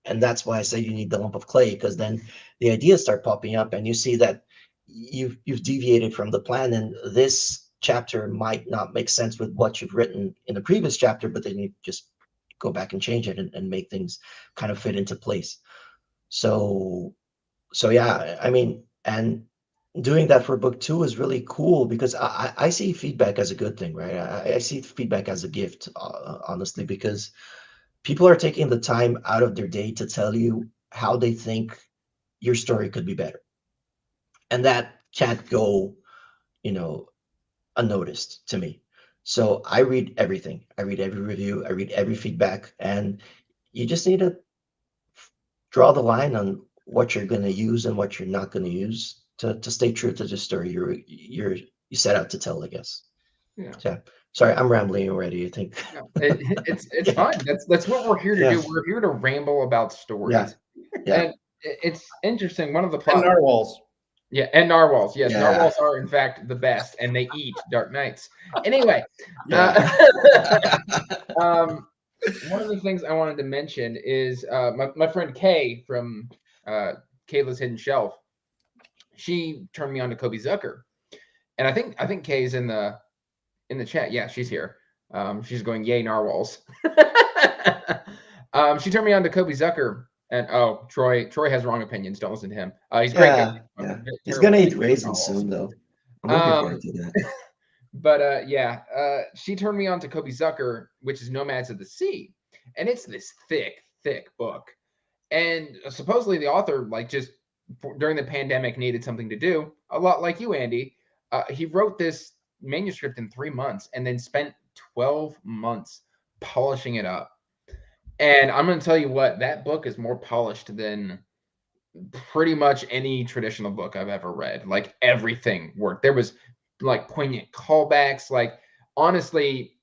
And that's why I say you need the lump of clay, because then the ideas start popping up and you see that you've deviated from the plan, and this chapter might not make sense with what you've written in the previous chapter, but then you just go back and change it and make things kind of fit into place. So yeah, I mean, and doing that for book two is really cool because I see feedback as a good thing, right? I see feedback as a gift, honestly, because people are taking the time out of their day to tell you how they think your story could be better. And that can't go, you know, unnoticed to me. So I read everything. I read every review, I read every feedback, and you just need to draw the line on what you're going to use and what you're not going to use to stay true to the story you set out to tell, I guess. yeah. So, sorry, I'm rambling already, I think. No, it's Yeah, fine. That's what we're here to yeah, do. We're here to ramble about yeah, stories. yeah, And it's interesting. One of the And plot, narwhals. yeah, and narwhals. Yes, yeah, narwhals are in fact the best, and they eat Dark Knights. Anyway, uh, yeah. um, one of the things I wanted to mention is my friend Kay from Kayla's Hidden Shelf. She turned me on to Kobe Zucker, and I think Kay's in the chat. Yeah, she's here. She's going, yay, narwhals. She turned me on to Kobe Zucker, and oh, Troy has wrong opinions. Don't listen to him. He's a great guy. Yeah, yeah. He's Terrible gonna thing eat about raisins narwhals. soon, though. I'm looking forward Um, to that. but yeah, she turned me on to Kobe Zucker, which is Nomads of the Sea, and it's this thick book. And supposedly the author, like, just during the pandemic, needed something to do. A lot like you, Andy. He wrote this manuscript in 3 months and then spent 12 months polishing it up. And I'm going to tell you what, that book is more polished than pretty much any traditional book I've ever read. Like, everything worked. There was like poignant callbacks. Like, honestly,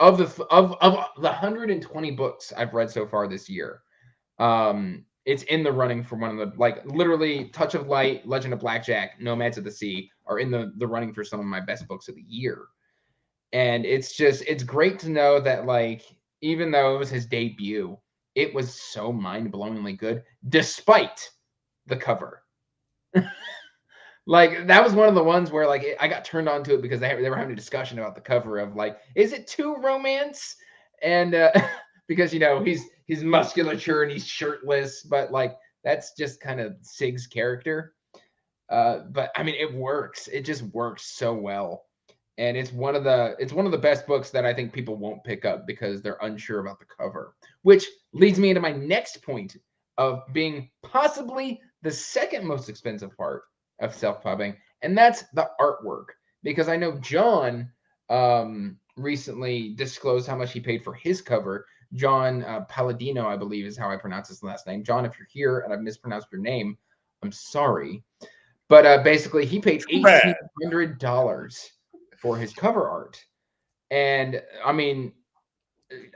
of the 120 books I've read so far this year, it's in the running for one of the, like, literally Touch of Light, Legend of Blackjack, Nomads of the Sea are in the running for some of my best books of the year. And it's great to know that, like, even though it was his debut, it was so mind-blowingly good despite the cover. Like that was one of the ones where like I got turned on to it because they were having a discussion about the cover of like, is it too romance? And because you know he's musculature and he's shirtless, but like that's just kind of Sig's character. But I mean, it works. It just works so well, and it's one of the best books that I think people won't pick up because they're unsure about the cover. Which leads me into my next point of being possibly the second most expensive part of self-pubbing, and that's the artwork. Because I know John recently disclosed how much he paid for his cover. John Palladino, I believe, is how I pronounce his last name. John, if you're here and I've mispronounced your name, I'm sorry. But basically, he paid $1,800 for his cover art. And I mean,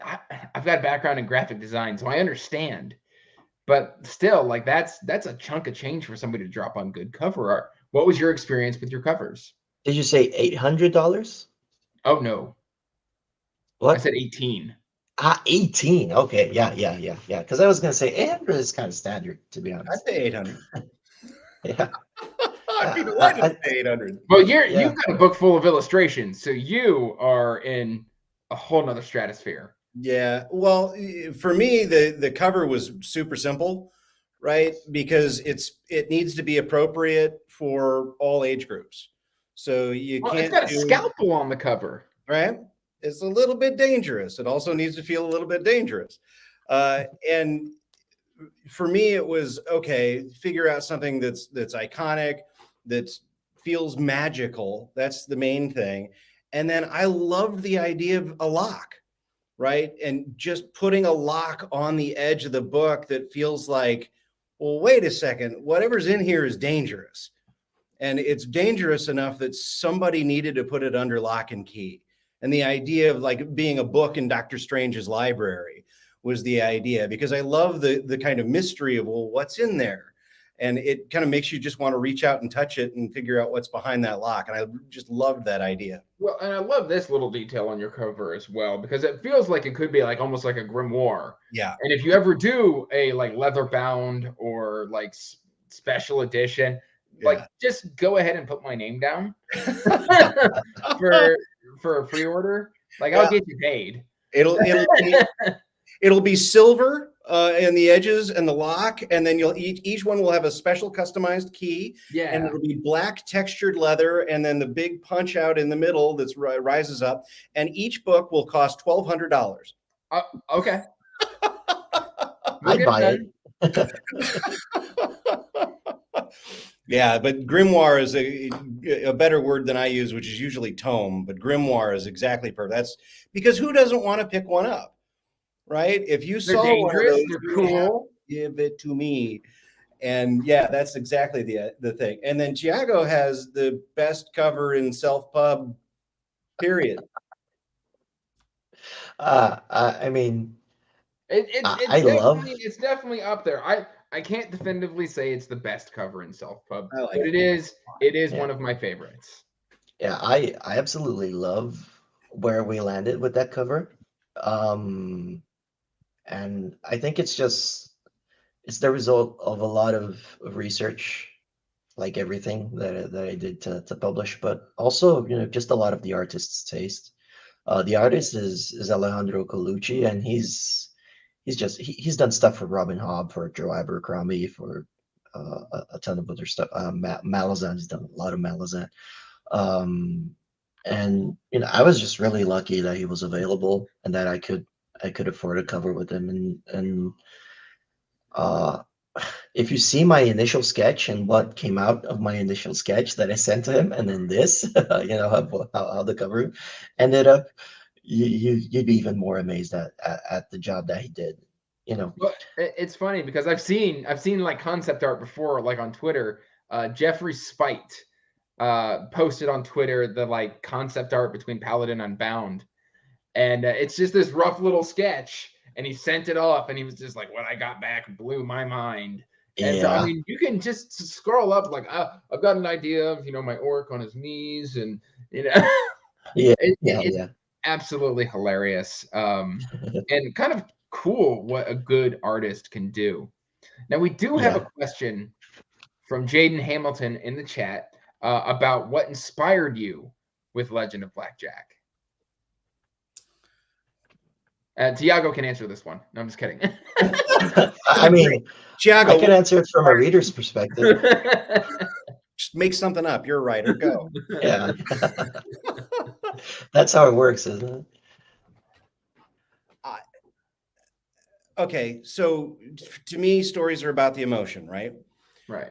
I've got a background in graphic design, so I understand. But still, like that's a chunk of change for somebody to drop on good cover art. What was your experience with your covers? Did you say $800? Oh no, I What? said 18. 18. Okay, yeah. Because I was gonna say 800 is kind of standard, to be I'd honest. pay 800. Yeah. I'd be delighted to pay 800. Well, Yeah. you've got a book full of illustrations, so you are in a whole nother stratosphere. Yeah. Well, for me, the cover was super simple, right? Because it needs to be appropriate for all age groups. So you Well, can't it's got a scalpel on the cover. right? It's a little bit dangerous. It also needs to feel a little bit dangerous. And for me, it was okay, figure out something that's iconic, that feels magical. That's the main thing. And then I loved the idea of a lock, right? And just putting a lock on the edge of the book that feels like, well, wait a second, whatever's in here is dangerous. And it's dangerous enough that somebody needed to put it under lock and key. And the idea of like being a book in Dr. Strange's library was the idea, because I love the kind of mystery of, well, what's in there? And it kind of makes you just want to reach out and touch it and figure out what's behind that lock. And I just loved that idea. Well, and I love this little detail on your cover as well, because it feels like it could be like almost like a grimoire. Yeah. And if you ever do a like leather bound or like special edition, like just go ahead and put my name down for a pre-order. Like I'll get you paid. It'll be silver in the edges and the lock, and then each one will have a special customized key. Yeah, and it'll be black textured leather, and then the big punch out in the middle that's rises up. And each book will cost $1,200. Okay, I'd buy it. Yeah, but grimoire is a better word than I use, which is usually tome. But grimoire is exactly perfect. That's because who doesn't want to pick one up? Right? If you saw one of those, they're cool. Give it to me. And yeah, that's exactly the thing. And then Thiago has the best cover in self-pub, period. I mean, it's definitely up there. I can't definitively say it's the best cover in self-pub, but it is one of my favorites. Yeah, I absolutely love where we landed with that cover. And I think it's the result of a lot of research, like everything that I did to publish, but also, just a lot of the artist's taste. The artist is Alejandro Colucci, and he's done stuff for Robin Hobb, for Joe Abercrombie, for a ton of other stuff. Malazan, he's done a lot of Malazan. And I was just really lucky that he was available and that I could afford a cover with him. And if you see my initial sketch and what came out of my initial sketch that I sent to him, and then this, how the cover ended up, you'd be even more amazed at the job that he did. Well, it's funny because I've seen like concept art before, like on Twitter. Jeffrey Spite posted on Twitter the like concept art between Paladin Unbound, and it's just this rough little sketch, and he sent it off, and he was just like, what I got back blew my mind. And so, I mean, you can just scroll up like, I've got an idea of my orc on his knees, and it's absolutely hilarious, and kind of cool what a good artist can do. Now we do have a question from Jaden Hamilton in the chat. about what inspired you with Legend of Blackjack. Tiago can answer this one. No, I'm just kidding. I mean, Thiago, I can answer it from a reader's perspective. just make something up. You're a writer. Go. Yeah. That's how it works, isn't it? Okay, so to me, stories are about the emotion, right? Right.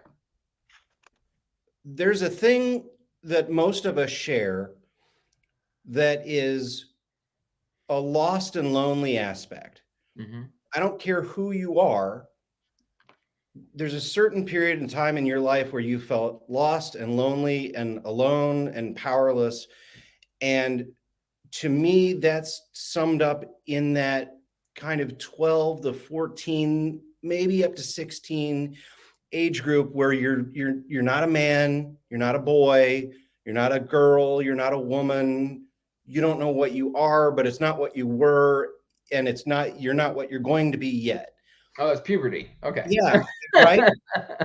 There's a thing that most of us share that is a lost and lonely aspect. Mm-hmm. I don't care who you are. There's a certain period in time in your life where you felt lost and lonely and alone and powerless. And to me, that's summed up in that kind of 12 to 14, maybe up to 16 age group where you're not a man, you're not a boy, you're not a girl, you're not a woman. You don't know what you are, but it's not what you were, and you're not what you're going to be yet. Oh, it's puberty. Okay. Yeah, right.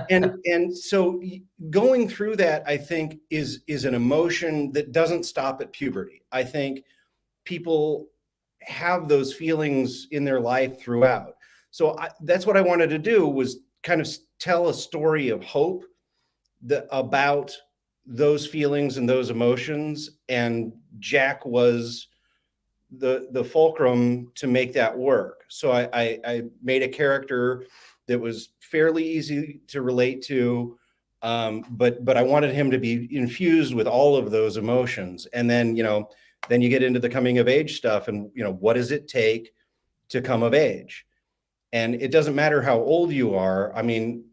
And so going through that, I think, is an emotion that doesn't stop at puberty. I think people have those feelings in their life throughout. So that's what I wanted to do, was kind of tell a story of hope about those feelings and those emotions. And Jack was the fulcrum to make that work. So I made a character that was fairly easy to relate to, but I wanted him to be infused with all of those emotions. And then, then you get into the coming of age stuff, and what does it take to come of age? And it doesn't matter how old you are. I mean,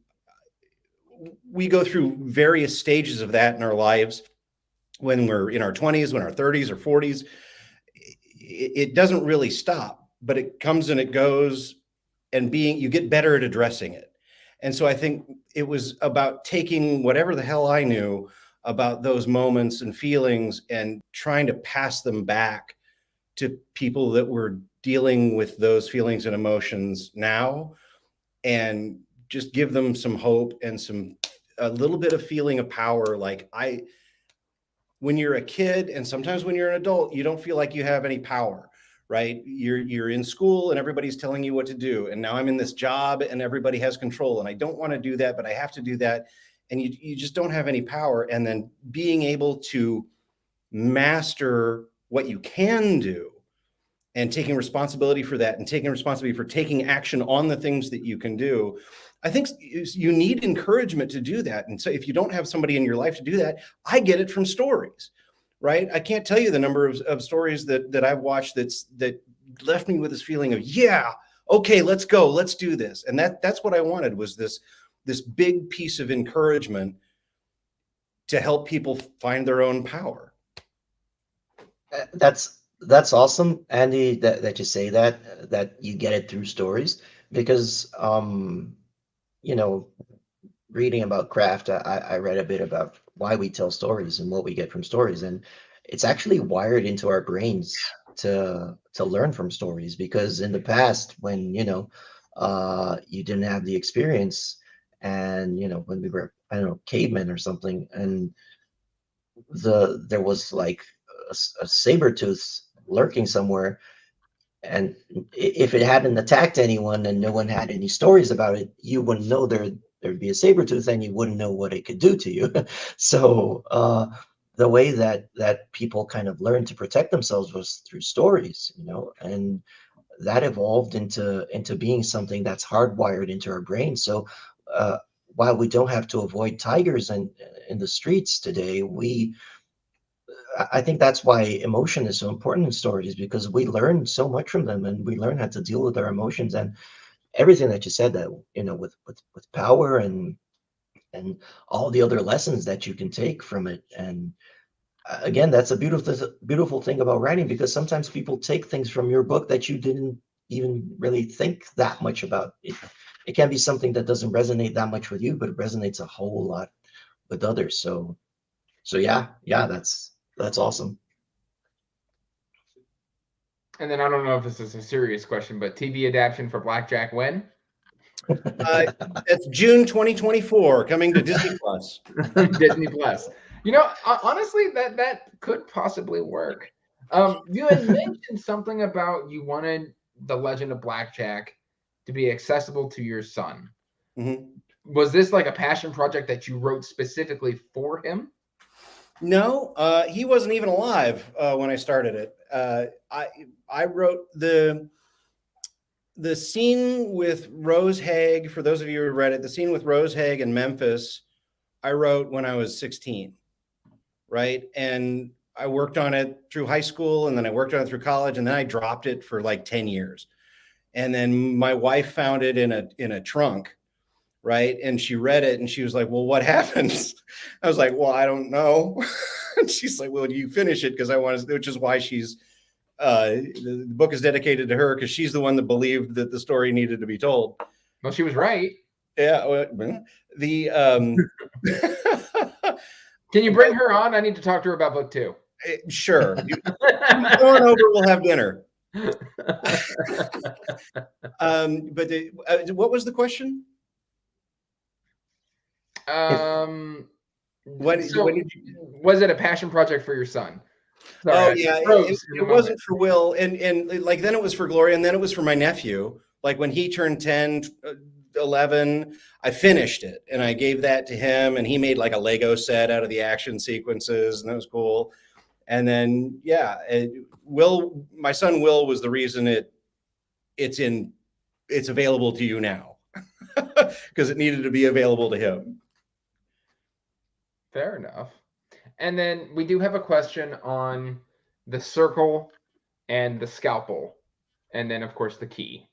we go through various stages of that in our lives when we're in our 20s, when our 30s or 40s. It doesn't really stop, but it comes and it goes, and you get better at addressing it. And so I think it was about taking whatever the hell I knew about those moments and feelings and trying to pass them back to people that were dealing with those feelings and emotions now, and just give them some hope and a little bit of feeling of power. Like when you're a kid, and sometimes when you're an adult, you don't feel like you have any power, right? You're in school and everybody's telling you what to do. And now I'm in this job and everybody has control, and I don't want to do that, but I have to do that. And you just don't have any power. And then being able to master what you can do and taking responsibility for that, and taking responsibility for taking action on the things that you can do. I think you need encouragement to do that. And so if you don't have somebody in your life to do that, I get it from stories, right? I can't tell you the number of stories that I've watched that left me with this feeling of, yeah, okay, let's go, let's do this. And that's what I wanted, was this big piece of encouragement to help people find their own power. That's awesome, Andy, that you say that you get it through stories, because reading about craft, I read a bit about why we tell stories and what we get from stories, and it's actually wired into our brains to learn from stories. Because in the past, when you didn't have the experience, and when we were, I don't know, cavemen or something, and there was like a saber tooth lurking somewhere, and if it hadn't attacked anyone and no one had any stories about it, you wouldn't know there'd be a saber tooth, and you wouldn't know what it could do to you. So the way that people kind of learned to protect themselves was through stories, and that evolved into being something that's hardwired into our brains. So while we don't have to avoid tigers in the streets today, I think that's why emotion is so important in stories, because we learn so much from them, and we learn how to deal with our emotions, and everything that you said, that with power and all the other lessons that you can take from it. And again, that's a beautiful thing about writing, because sometimes people take things from your book that you didn't even really think that much about. It can be something that doesn't resonate that much with you, but it resonates a whole lot with others. So yeah, that's awesome. And then I don't know if this is a serious question, but TV adaptation for Blackjack when? It's June 2024, coming to Disney Plus. Disney Plus. You know, honestly, that could possibly work. You had mentioned something about you wanted the Legend of Blackjack to be accessible to your son. Mhm. Was this like a passion project that you wrote specifically for him? No, he wasn't even alive when I started it. I wrote the scene with Rose Haig. For those of you who read it, the scene with Rose Haig in Memphis, I wrote when I was 16, right? And I worked on it through high school, and then I worked on it through college, and then I dropped it for like 10 years. And then my wife found it in a trunk, right? And she read it and she was like, "Well, what happens?" I was like, "Well, I don't know." And she's like, "Well, you finish it because I want to," which is why she's the book is dedicated to her because she's the one that believed that the story needed to be told. Well, she was right. Yeah. The Can you bring her on? I need to talk to her about book 2. Sure. Come on over. We'll have dinner. But what was the question? When did you? Was it a passion project for your son? Sorry, yeah, it wasn't for Will, and like then it was for Gloria, and then it was for my nephew. Like when he turned 10, 11, I finished it and I gave that to him, and he made like a Lego set out of the action sequences, and that was cool. And then yeah, Will, my son Will, was the reason it's available to you now because it needed to be available to him. Fair enough. And then we do have a question on the circle and the scalpel, and then of course the key.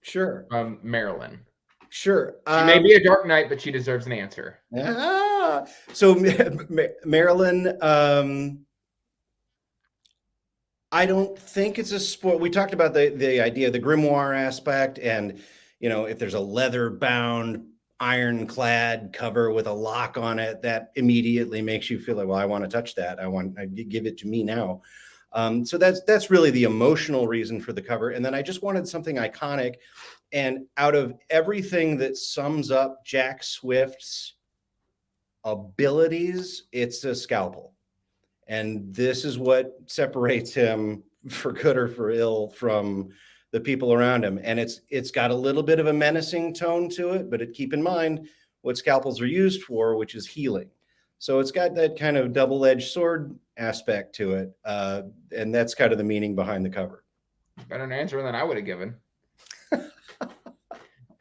Sure. Marilyn. Sure. She may be a Dark Knight, but she deserves an answer. So Marilyn, I don't think it's a sport. We talked about the idea, the grimoire aspect, and if there's a leather-bound, ironclad cover with a lock on it, that immediately makes you feel like, well, I want to touch that. I give it to me now. So that's really the emotional reason for the cover. And then I just wanted something iconic. And out of everything that sums up Jack Swift's abilities, it's a scalpel. And this is what separates him, for good or for ill, from the people around him. And it's got a little bit of a menacing tone to it, but keep in mind what scalpels are used for, which is healing. So it's got that kind of double-edged sword aspect to it. And that's kind of the meaning behind the cover. Better answer than I would have given.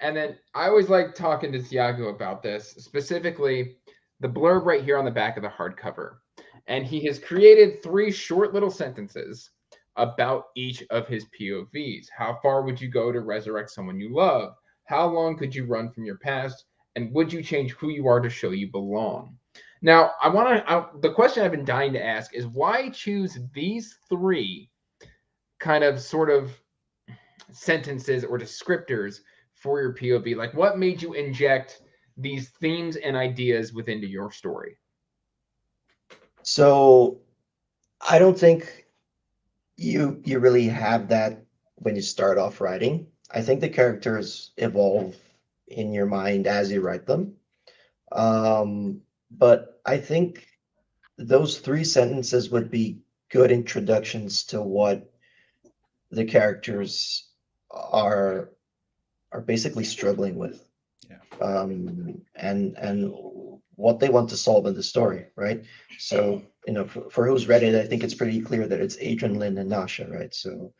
And then I always like talking to Thiago about this, specifically the blurb right here on the back of the hardcover. And he has created 3 short little sentences about each of his POVs. How far would you go to resurrect someone you love? How long could you run from your past? And would you change who you are to show you belong? Now, the question I've been dying to ask is why choose these 3 kind of sort of sentences or descriptors for your POV? Like, what made you inject these themes and ideas within your story? So I don't think you really have that when you start off writing. I think the characters evolve in your mind as you write them. But I think those 3 sentences would be good introductions to what the characters are basically struggling with. Yeah. And what they want to solve in the story, right? So, for who's read it, I think it's pretty clear that it's Adrian, Lynn, and Nasha, right? So,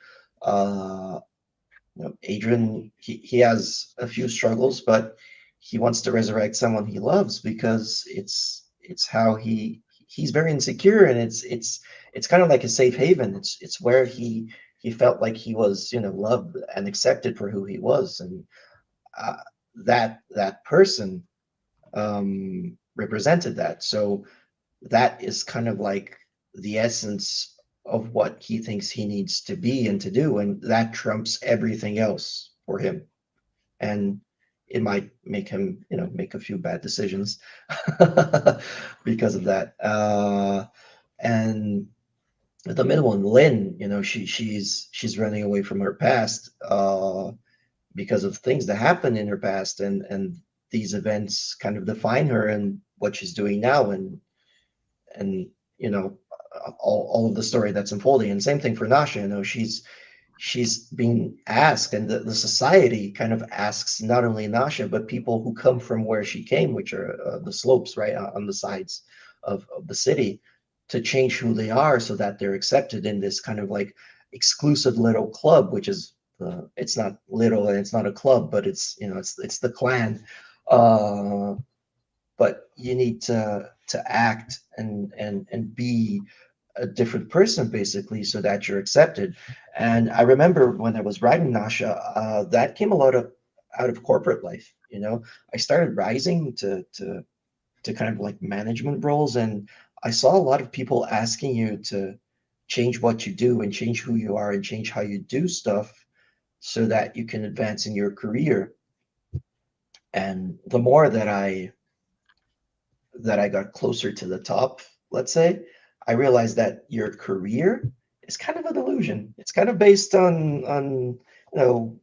Adrian, he has a few struggles, but he wants to resurrect someone he loves because it's how he's very insecure, and it's kind of like a safe haven. It's where he felt like he was, loved and accepted for who he was, and that person represented that. So that is kind of like the essence of what he thinks he needs to be and to do, and that trumps everything else for him. And it might make him, make a few bad decisions because of that. And the middle one, Lynn, she's running away from her past because of things that happened in her past, and these events kind of define her and what she's doing now, and and you know, all of the story that's unfolding. And same thing for Nasha. You know, she's being asked, and the society kind of asks not only Nasha but people who come from where she came, which are the slopes right on the sides of the city, to change who they are so that they're accepted in this kind of like exclusive little club, which is it's not little and it's not a club, but it's, you know, it's the clan. But you need to act and be a different person basically so that you're accepted. And I remember when I was writing Nasha, that came a lot of out of corporate life. You know, I started rising to kind of like management roles, and I saw a lot of people asking you to change what you do and change who you are and change how you do stuff so that you can advance in your career. And the more that I got closer to the top, let's say, I realized that your career is kind of an illusion. It's kind of based on you know,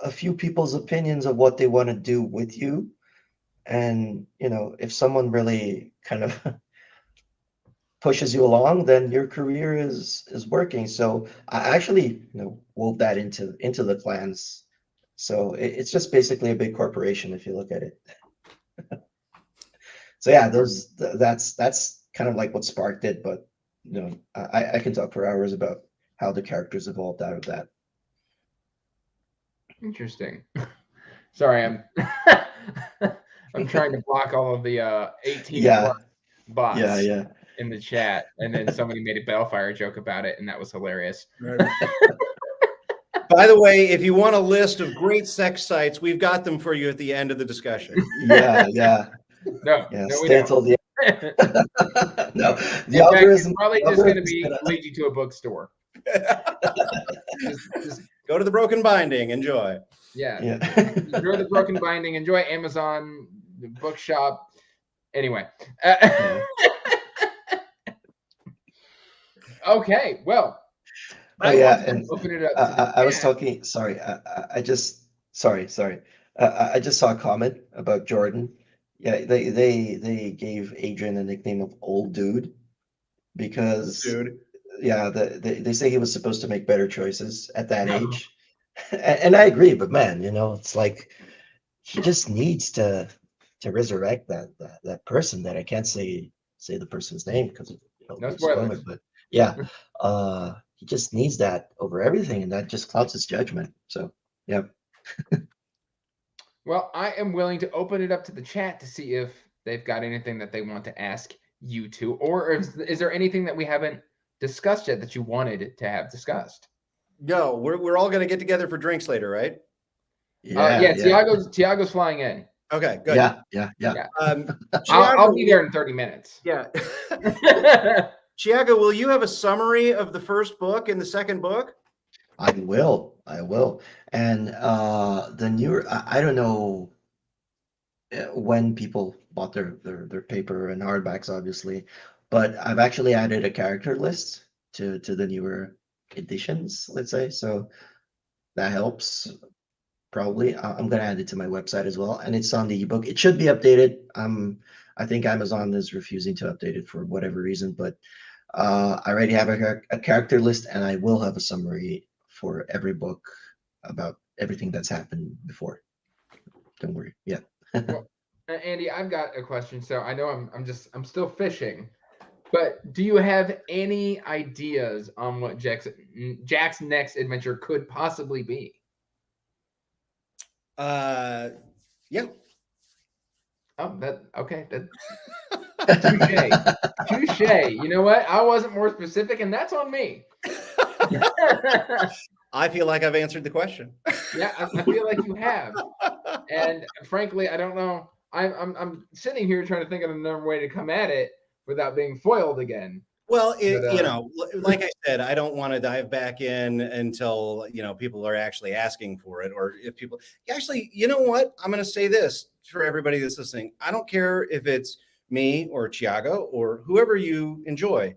a few people's opinions of what they want to do with you. And you know, if someone really kind of pushes you along, then your career is working. So I actually, you know, wove that into the clans. So it's just basically a big corporation if you look at it. So yeah, that's kind of like what sparked it. But you know, I can talk for hours about how the characters evolved out of that. Interesting. Sorry, I'm I'm trying to block all of the 18 Yeah, plus bots yeah. in the chat, and then somebody made a Bellfire joke about it, and that was hilarious. By the way, if you want a list of great sex sites, we've got them for you at the end of the discussion. Yeah. No, Yeah, no, we stay don't. till the no, the In fact, it's algorithm. probably the just going to algorithm's be gonna- lead you to a bookstore. Just Go to the Broken Binding. Enjoy. yeah. Yeah. Enjoy the Broken Binding. Enjoy Amazon, the bookshop. Anyway. Yeah. Okay. Well, Oh I yeah, want to and open it up to the I was chat. talking. Sorry, I just sorry. I just saw a comment about Jordan. Yeah, they gave Adrian a nickname of Old Dude because Dude. yeah, they say he was supposed to make better choices at that age, and I agree. But man, you know, it's like he just needs to resurrect that person that I can't say the person's name because No it'll spoil spoilers. it. But yeah, he just needs that over everything, and that just clouds his judgment. So yeah. Well, I am willing to open it up to the chat to see if they've got anything that they want to ask you two, or is there anything that we haven't discussed yet that you wanted to have discussed? No, we're all going to get together for drinks later, right? Yeah, Tiago's flying in. Okay, good. Yeah. I'll be there in 30 minutes. Yeah. Thiago, will you have a summary of the first book and the second book? I will. And the newer, I don't know when people bought their paper and hardbacks, obviously, but I've actually added a character list to the newer editions, let's say. So that helps. Probably. I'm gonna add it to my website as well, and it's on the ebook. It should be updated. I think Amazon is refusing to update it for whatever reason, but I already have a character list, and I will have a summary for every book about everything that's happened before. Don't worry. Yeah. Well, Andy, I've got a question. So I know I'm still fishing, but do you have any ideas on what Jack's next adventure could possibly be? Yeah. Oh, okay. Touche. You know what? I wasn't more specific, and that's on me. I feel like I've answered the question. Yeah, I feel like you have. And frankly, I don't know. I'm sitting here trying to think of another way to come at it without being foiled again. Well, you know, like I said, I don't want to dive back in until, you know, people are actually asking for it, or if people actually, you know what, I'm going to say this for everybody that's listening. I don't care if it's me or Thiago or whoever you enjoy.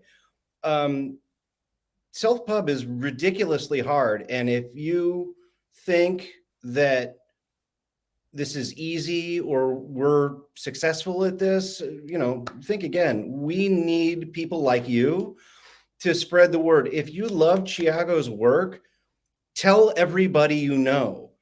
Self-pub is ridiculously hard. And if you think that this is easy or we're successful at this. You know, think again. We need people like you to spread the word. If you love Thiago's work, tell everybody you know,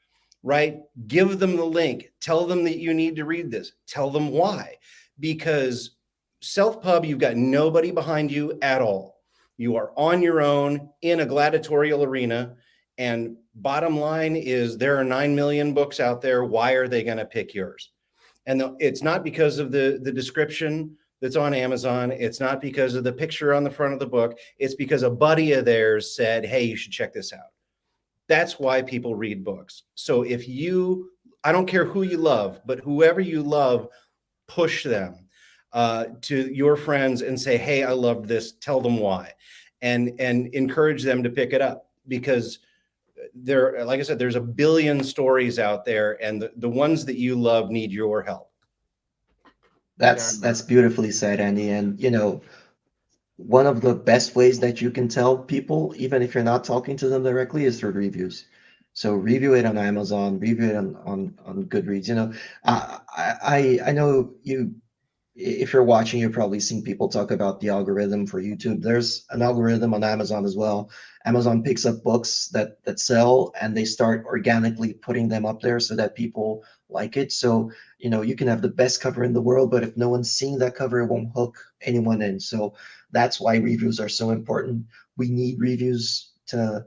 right? Give them the link. Tell them that you need to read this. Tell them why. Because self-pub, you've got nobody behind you at all. You are on your own in a gladiatorial arena. And bottom line is there are 9 million books out there. Why are they going to pick yours? And it's not because of the description that's on Amazon. It's not because of the picture on the front of the book. It's because a buddy of theirs said, hey, you should check this out. That's why people read books. So if you, I don't care who you love, but whoever you love, push them to your friends and say, hey, I love this. Tell them why, and encourage them to pick it up, because there, like I said, there's a billion stories out there, and the ones that you love need your help. That's beautifully said, Andy. And you know, one of the best ways that you can tell people, even if you're not talking to them directly, is through reviews. So review it on Amazon, review it on Goodreads. You know, I know you, if you're watching, you're probably seeing people talk about the algorithm for YouTube. There's an algorithm on Amazon as well. Amazon picks up books that sell, and they start organically putting them up there so that people like it. So, you know, you can have the best cover in the world, but if no one's seeing that cover, it won't hook anyone in. So that's why reviews are so important. We need reviews to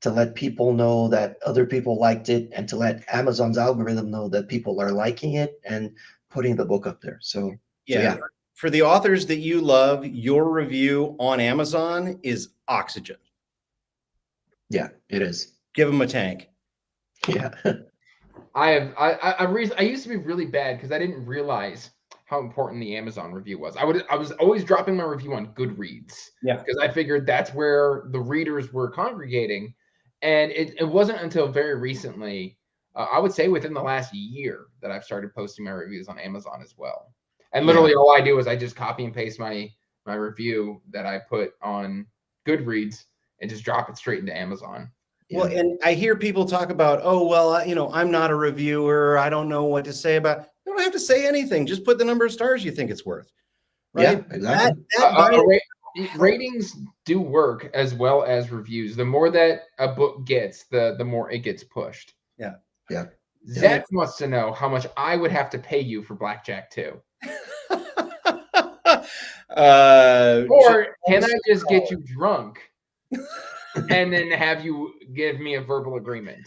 let people know that other people liked it, and to let Amazon's algorithm know that people are liking it and putting the book up there. So yeah. For the authors that you love, your review on Amazon is oxygen. Yeah, it is. Give them a tank. Yeah. I used to be really bad because I didn't realize how important the Amazon review was. I was always dropping my review on Goodreads. Yeah. Because I figured that's where the readers were congregating. And it wasn't until very recently, I would say within the last year, that I've started posting my reviews on Amazon as well. And literally all I do is I just copy and paste my review that I put on Goodreads and just drop it straight into Amazon. Well, and I hear people talk about, oh, well, you know, I'm not a reviewer. I don't know what to say about. You don't have to say anything. Just put the number of stars you think it's worth. Right? Yeah, exactly. Ratings do work as well as reviews. The more that a book gets, the more it gets pushed. Yeah. Yeah. Zach wants to know how much I would have to pay you for Blackjack 2. Or can I just get you drunk and then have you give me a verbal agreement?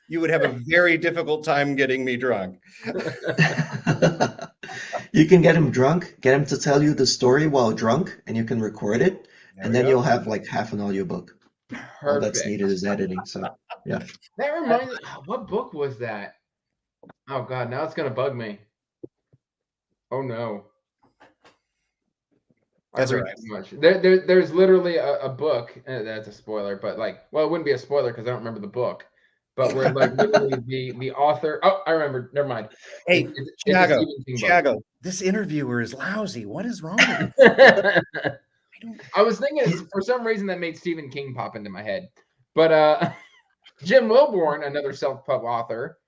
You would have a very difficult time getting me drunk. You can get him drunk, get him to tell you the story while drunk, and you can record it, and then you'll have like half an audiobook. All that's needed is editing. So yeah. That reminds me, what book was that? Oh God, now it's gonna bug me. Oh no. That's all right. Too much. There's literally a book, that's a spoiler, but like, well, it wouldn't be a spoiler because I don't remember the book. But where like literally the author, oh, I remember, never mind. Hey, Thiago, this interviewer is lousy. What is wrong with you? I was thinking for some reason that made Stephen King pop into my head. But Jim Wilborn, another self-pub author,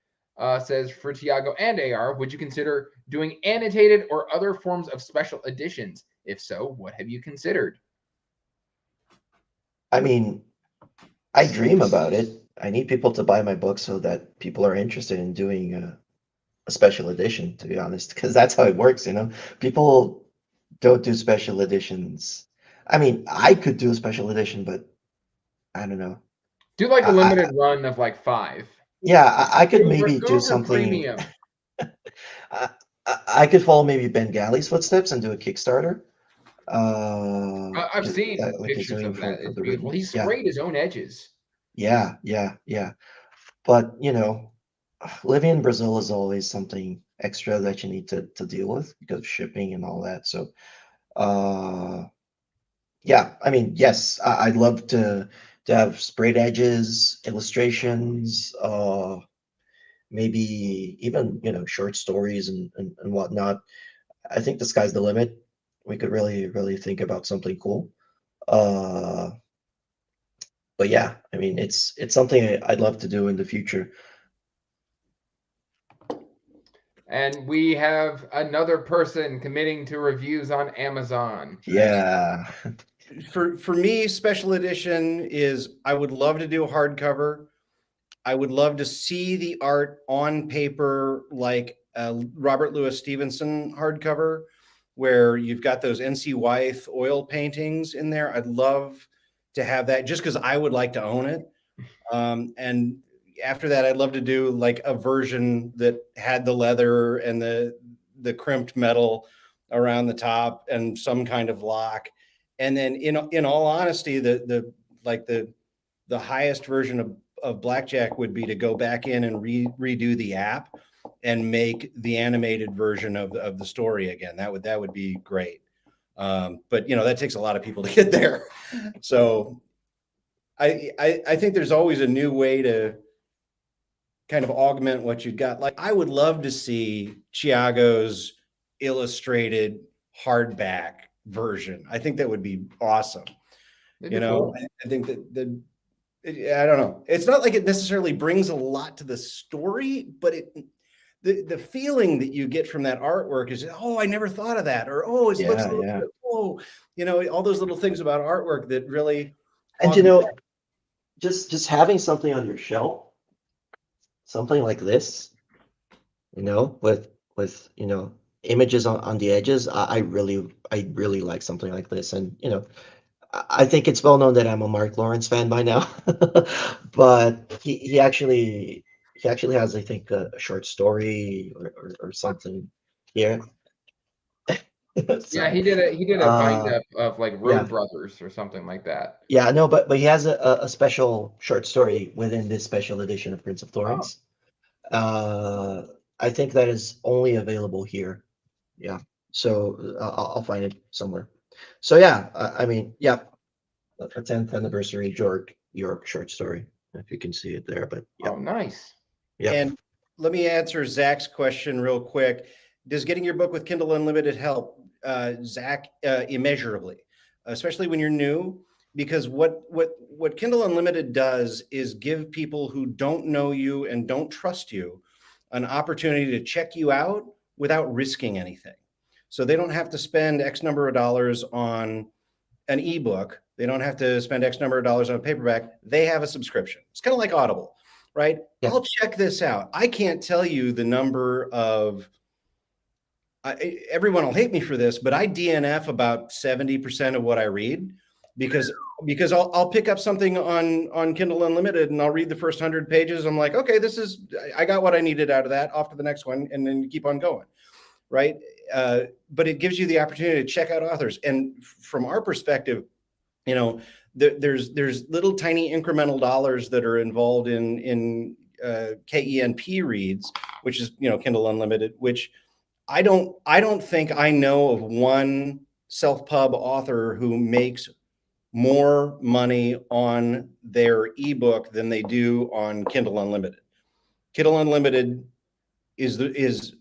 says, for Thiago and AR, would you consider doing annotated or other forms of special editions? If so, what have you considered? I mean, I dream about it. I need people to buy my book so that people are interested in doing a special edition, to be honest, because that's how it works, you know? People don't do special editions. I mean, I could do a special edition, but I don't know. Do like a limited run of like 5. Yeah, I could maybe do something. Premium. I could follow maybe Ben Galley's footsteps and do a Kickstarter. I've seen pictures of that. It's beautiful. He sprayed his own edges. Yeah. But, you know, living in Brazil is always something extra that you need to deal with because of shipping and all that. So, yeah, I mean, yes, I'd love to have sprayed edges, illustrations, maybe even, you know, short stories and whatnot. I think the sky's the limit. We could really think about something cool. But yeah, I mean, it's something I'd love to do in the future. And we have another person committing to reviews on Amazon. Yeah. For me, special edition is I would love to do a hardcover. I would love to see the art on paper, like a Robert Louis Stevenson hardcover, where you've got those NC Wyeth oil paintings in there. I'd love to have that just because I would like to own it. And after that, I'd love to do like a version that had the leather and the crimped metal around the top and some kind of lock. And then in all honesty, the highest version of Blackjack would be to go back in and redo the app and make the animated version of the story again. That would be great. But that takes a lot of people to get there. So I think there's always a new way to kind of augment what you've got. Like I would love to see Thiago's illustrated hardback version. I think that would be awesome. Cool. I think that I don't know. It's not like it necessarily brings a lot to the story, but the feeling that you get from that artwork is, oh, I never thought of that, or oh, it looks a little bit, oh, all those little things about artwork that really. And just having something on your shelf, something like this, with images on the edges. I really like something like this, and I think it's well known that I'm a Mark Lawrence fan by now, but he actually has, I think, a short story or something here. Yeah, he did a bind up of like Road Brothers or something like that. Yeah, no, but he has a special short story within this special edition of Prince of Thorns. I think that is only available here. Yeah, so I'll find it somewhere. So yeah, I mean, yeah, a 10th anniversary York short story, if you can see it there. But yeah. Oh, nice. Yeah. And let me answer Zach's question real quick. Does getting your book with Kindle Unlimited help, Zach? Immeasurably, especially when you're new, because what Kindle Unlimited does is give people who don't know you and don't trust you an opportunity to check you out without risking anything. So they don't have to spend X number of dollars on an ebook. They don't have to spend X number of dollars on a paperback. They have a subscription. It's kind of like Audible, right? Yeah. I'll check this out. I can't tell you the number of, everyone will hate me for this, but I DNF about 70% of what I read because I'll pick up something on Kindle Unlimited and I'll read the first 100 pages. I'm like, okay, I got what I needed out of that, off to the next one, and then you keep on going, right? But it gives you the opportunity to check out authors. And from our perspective, there's little tiny incremental dollars that are involved in KENP reads, which is, Kindle Unlimited, which I don't think I know of one self-pub author who makes more money on their ebook than they do on Kindle Unlimited. Kindle Unlimited is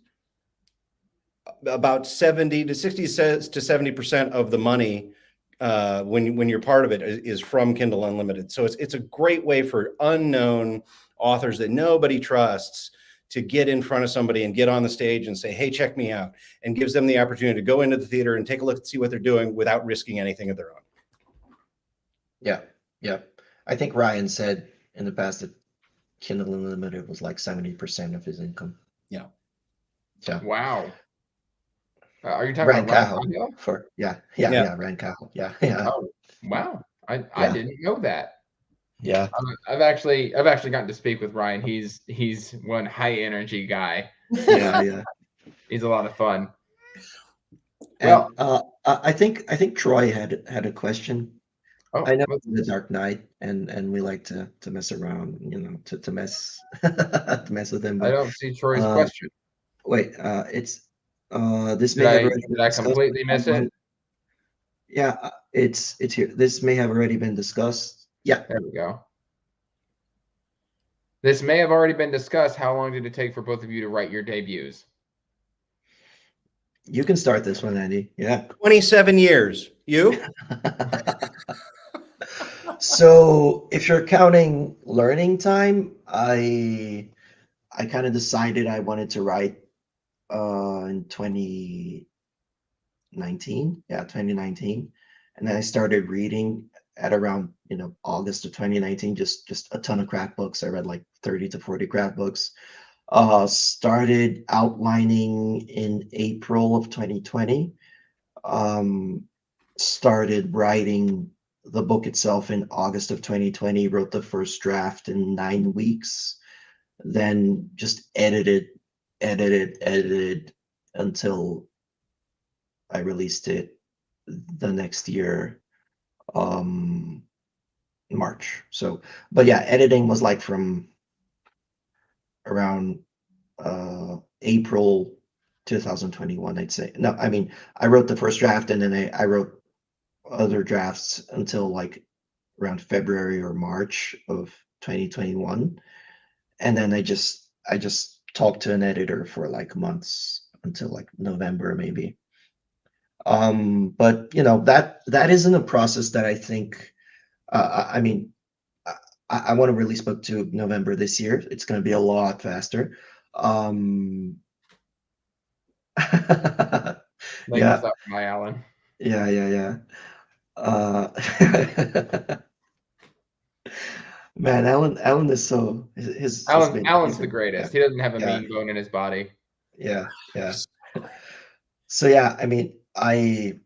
about 60 to 70% of the money when you're part of it is from Kindle Unlimited. So it's a great way for unknown authors that nobody trusts to get in front of somebody and get on the stage and say, hey, check me out, and gives them the opportunity to go into the theater and take a look and see what they're doing without risking anything of their own. Yeah. I think Ryan said in the past that Kindle Unlimited was like 70% of his income. Yeah. Wow. Are you talking about Ryan Cahill? Ryan Cahill. Yeah. Oh, wow. I didn't know that. Yeah. I've actually gotten to speak with Ryan. He's one high energy guy. Yeah. He's a lot of fun. Well, I think Troy had a question. Oh, I know it's the Dark Knight, and we like to mess around, to mess to mess with him. But, I don't see Troy's question. Wait, it's this may Did have already did I completely miss it? Yeah, it's here. This may have already been discussed. Yeah, there we go. This may have already been discussed. How long did it take for both of you to write your debuts? You can start this one, Andy. Yeah. 27 years. You? So if you're counting learning time, I kind of decided I wanted to write in 2019. Yeah, 2019. And then I started reading at around, August of 2019, just a ton of craft books. I read like 30 to 40 craft books. Started outlining in April of 2020. Started writing the book itself in August of 2020, wrote the first draft in 9 weeks, then just edited until I released it the next year, March. So, but yeah, editing was like from around April 2021, I'd say. No, I mean, I wrote the first draft and then I wrote other drafts until like around February or March of 2021. And then I just talked to an editor for like months until like November maybe. But that isn't a process that I think I mean I want to release book 2 November this year. It's going to be a lot faster. Laying Yeah, this up for my Alan. yeah. Uh, Man, Alan is so he's been Alan's the greatest. yeah, He doesn't have a yeah, mean bone in his body. yeah, yeah. So yeah, I mean, I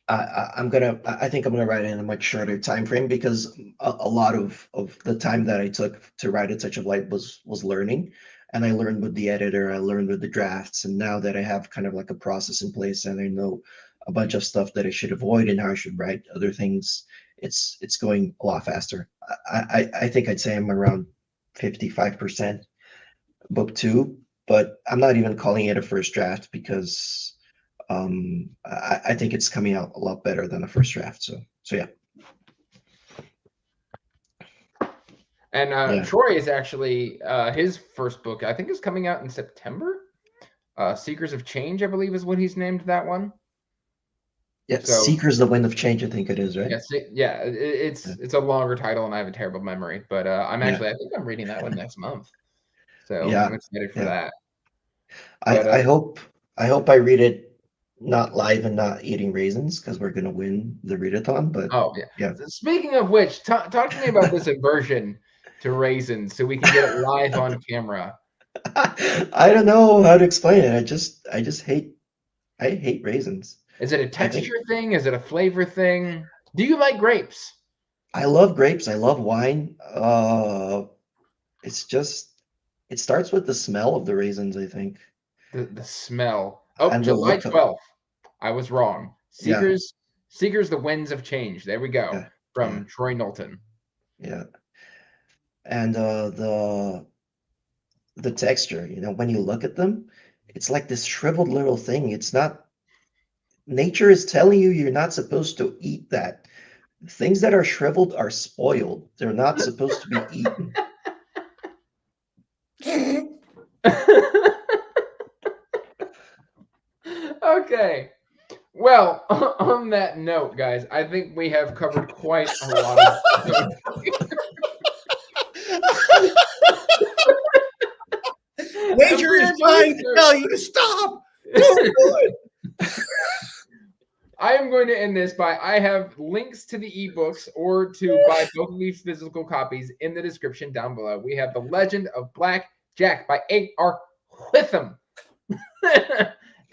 think I'm gonna write it in a much shorter time frame because a lot of the time that I took to write A Touch of Light was learning, and I learned with the editor, I learned with the drafts, and now that I have kind of like a process in place and I know a bunch of stuff that I should avoid and how I should write other things, it's going a lot faster. I think I'd say I'm around 55% book 2, but I'm not even calling it a first draft because I think it's coming out a lot better than the first draft. So yeah. And Yeah. Troy is actually his first book, I think, is coming out in September. Seekers of Change, I believe, is what he's named that one. Yeah, So Seekers the Wind of Change, I think it is, right? yes, it's a longer title, and I have a terrible memory. But I think I'm reading that one next month. So Yeah, I'm excited for yeah. that. I But I hope I read it not live and not eating raisins because we're gonna win the readathon. But oh yeah. yeah, Speaking of which, talk to me about this aversion to raisins, so we can get it live on camera. I don't know how to explain it. I hate raisins. Is it a I think texture thing? Is it a flavor thing? Do you like grapes? I love grapes. I love wine. It's just it starts with the smell of the raisins, I think, The smell. Oh, and the July look of 12th. I was wrong. yeah, Seekers, the Winds of Change. There we go. yeah, yeah, From Troy Knowlton. yeah. And the texture, when you look at them, it's like this shriveled little thing. It's not nature is telling you you're not supposed to eat that. Things that are shriveled are spoiled. They're not supposed to be eaten. Okay. Well, on that note, guys, I think we have covered quite a lot of Nature is trying to tell you to stop. Don't do it. I am going to end this by I have links to the ebooks or to buy both of these physical copies in the description down below. We have The Legend of Black Jack by A.R. Witham.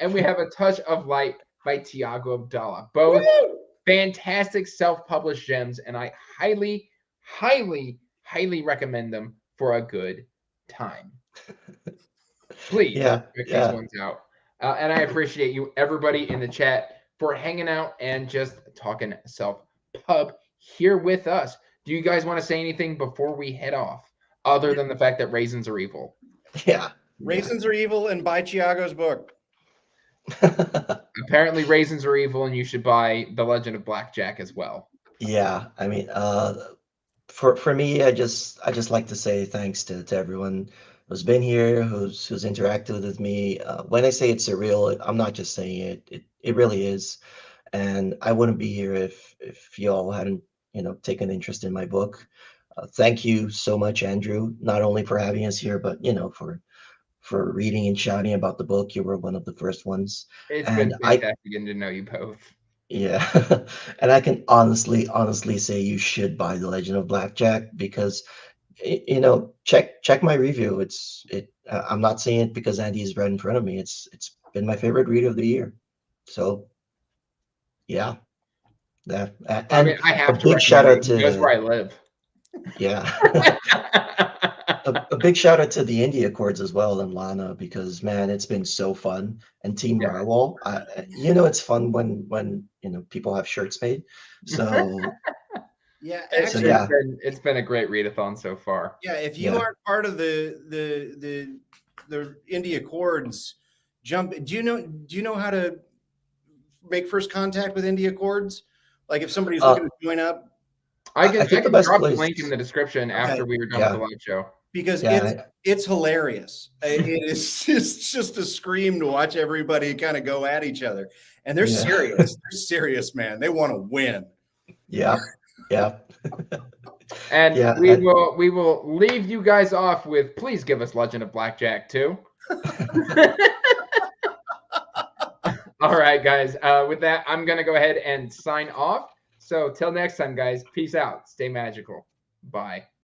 And we have A Touch of Light by Thiago Abdalla. Both fantastic self-published gems, and I highly, highly, highly recommend them for a good time. Please check these ones out. And I appreciate you, everybody in the chat, for hanging out and just talking self-pub here with us. Do you guys want to say anything before we head off, other than the fact that raisins are evil? Yeah. Raisins are evil, and buy Thiago's book. Apparently, raisins are evil, and you should buy The Legend of Black Jack as well. Yeah, I mean, for me, I just like to say thanks to everyone who's been here, who's interacted with me. When I say it's surreal, I'm not just saying it. It really is, and I wouldn't be here if you all hadn't taken interest in my book. Thank you so much, Andrew, not only for having us here, but for reading and shouting about the book. You were one of the first ones. It's And been fantastic getting to know you both. Yeah, and I can honestly say you should buy The Legend of Blackjack because you know, check my review. I'm not saying it because Andy's right in front of me. It's been my favorite read of the year. So yeah, that I mean, and I a have to big shout recommend out it. He knows to where I live. yeah. A big shout out to the Indie Accords as well and Lana because man, it's been so fun. And Team Yeah. Narwhal, you know, it's fun when you know people have shirts made. So Yeah, It's, actually, yeah, it's been a great readathon so far. yeah. If you yeah. aren't part of the Indie Accords, jump. Do you know how to make first contact with Indie Accords? Like if somebody's Uh, looking to join up, I I can think the best drop the link in place, the description okay, after we are done with the yeah, live show. because yeah, it's hilarious. It's just a scream to watch everybody kind of go at each other, and they're yeah, serious. They're serious, man. They want to win. yeah, yeah, And yeah. we will leave you guys off with please give us Legend of Blackjack too. All right, guys. With that, I'm gonna go ahead and sign off. So till next time, guys. Peace out. Stay magical. Bye.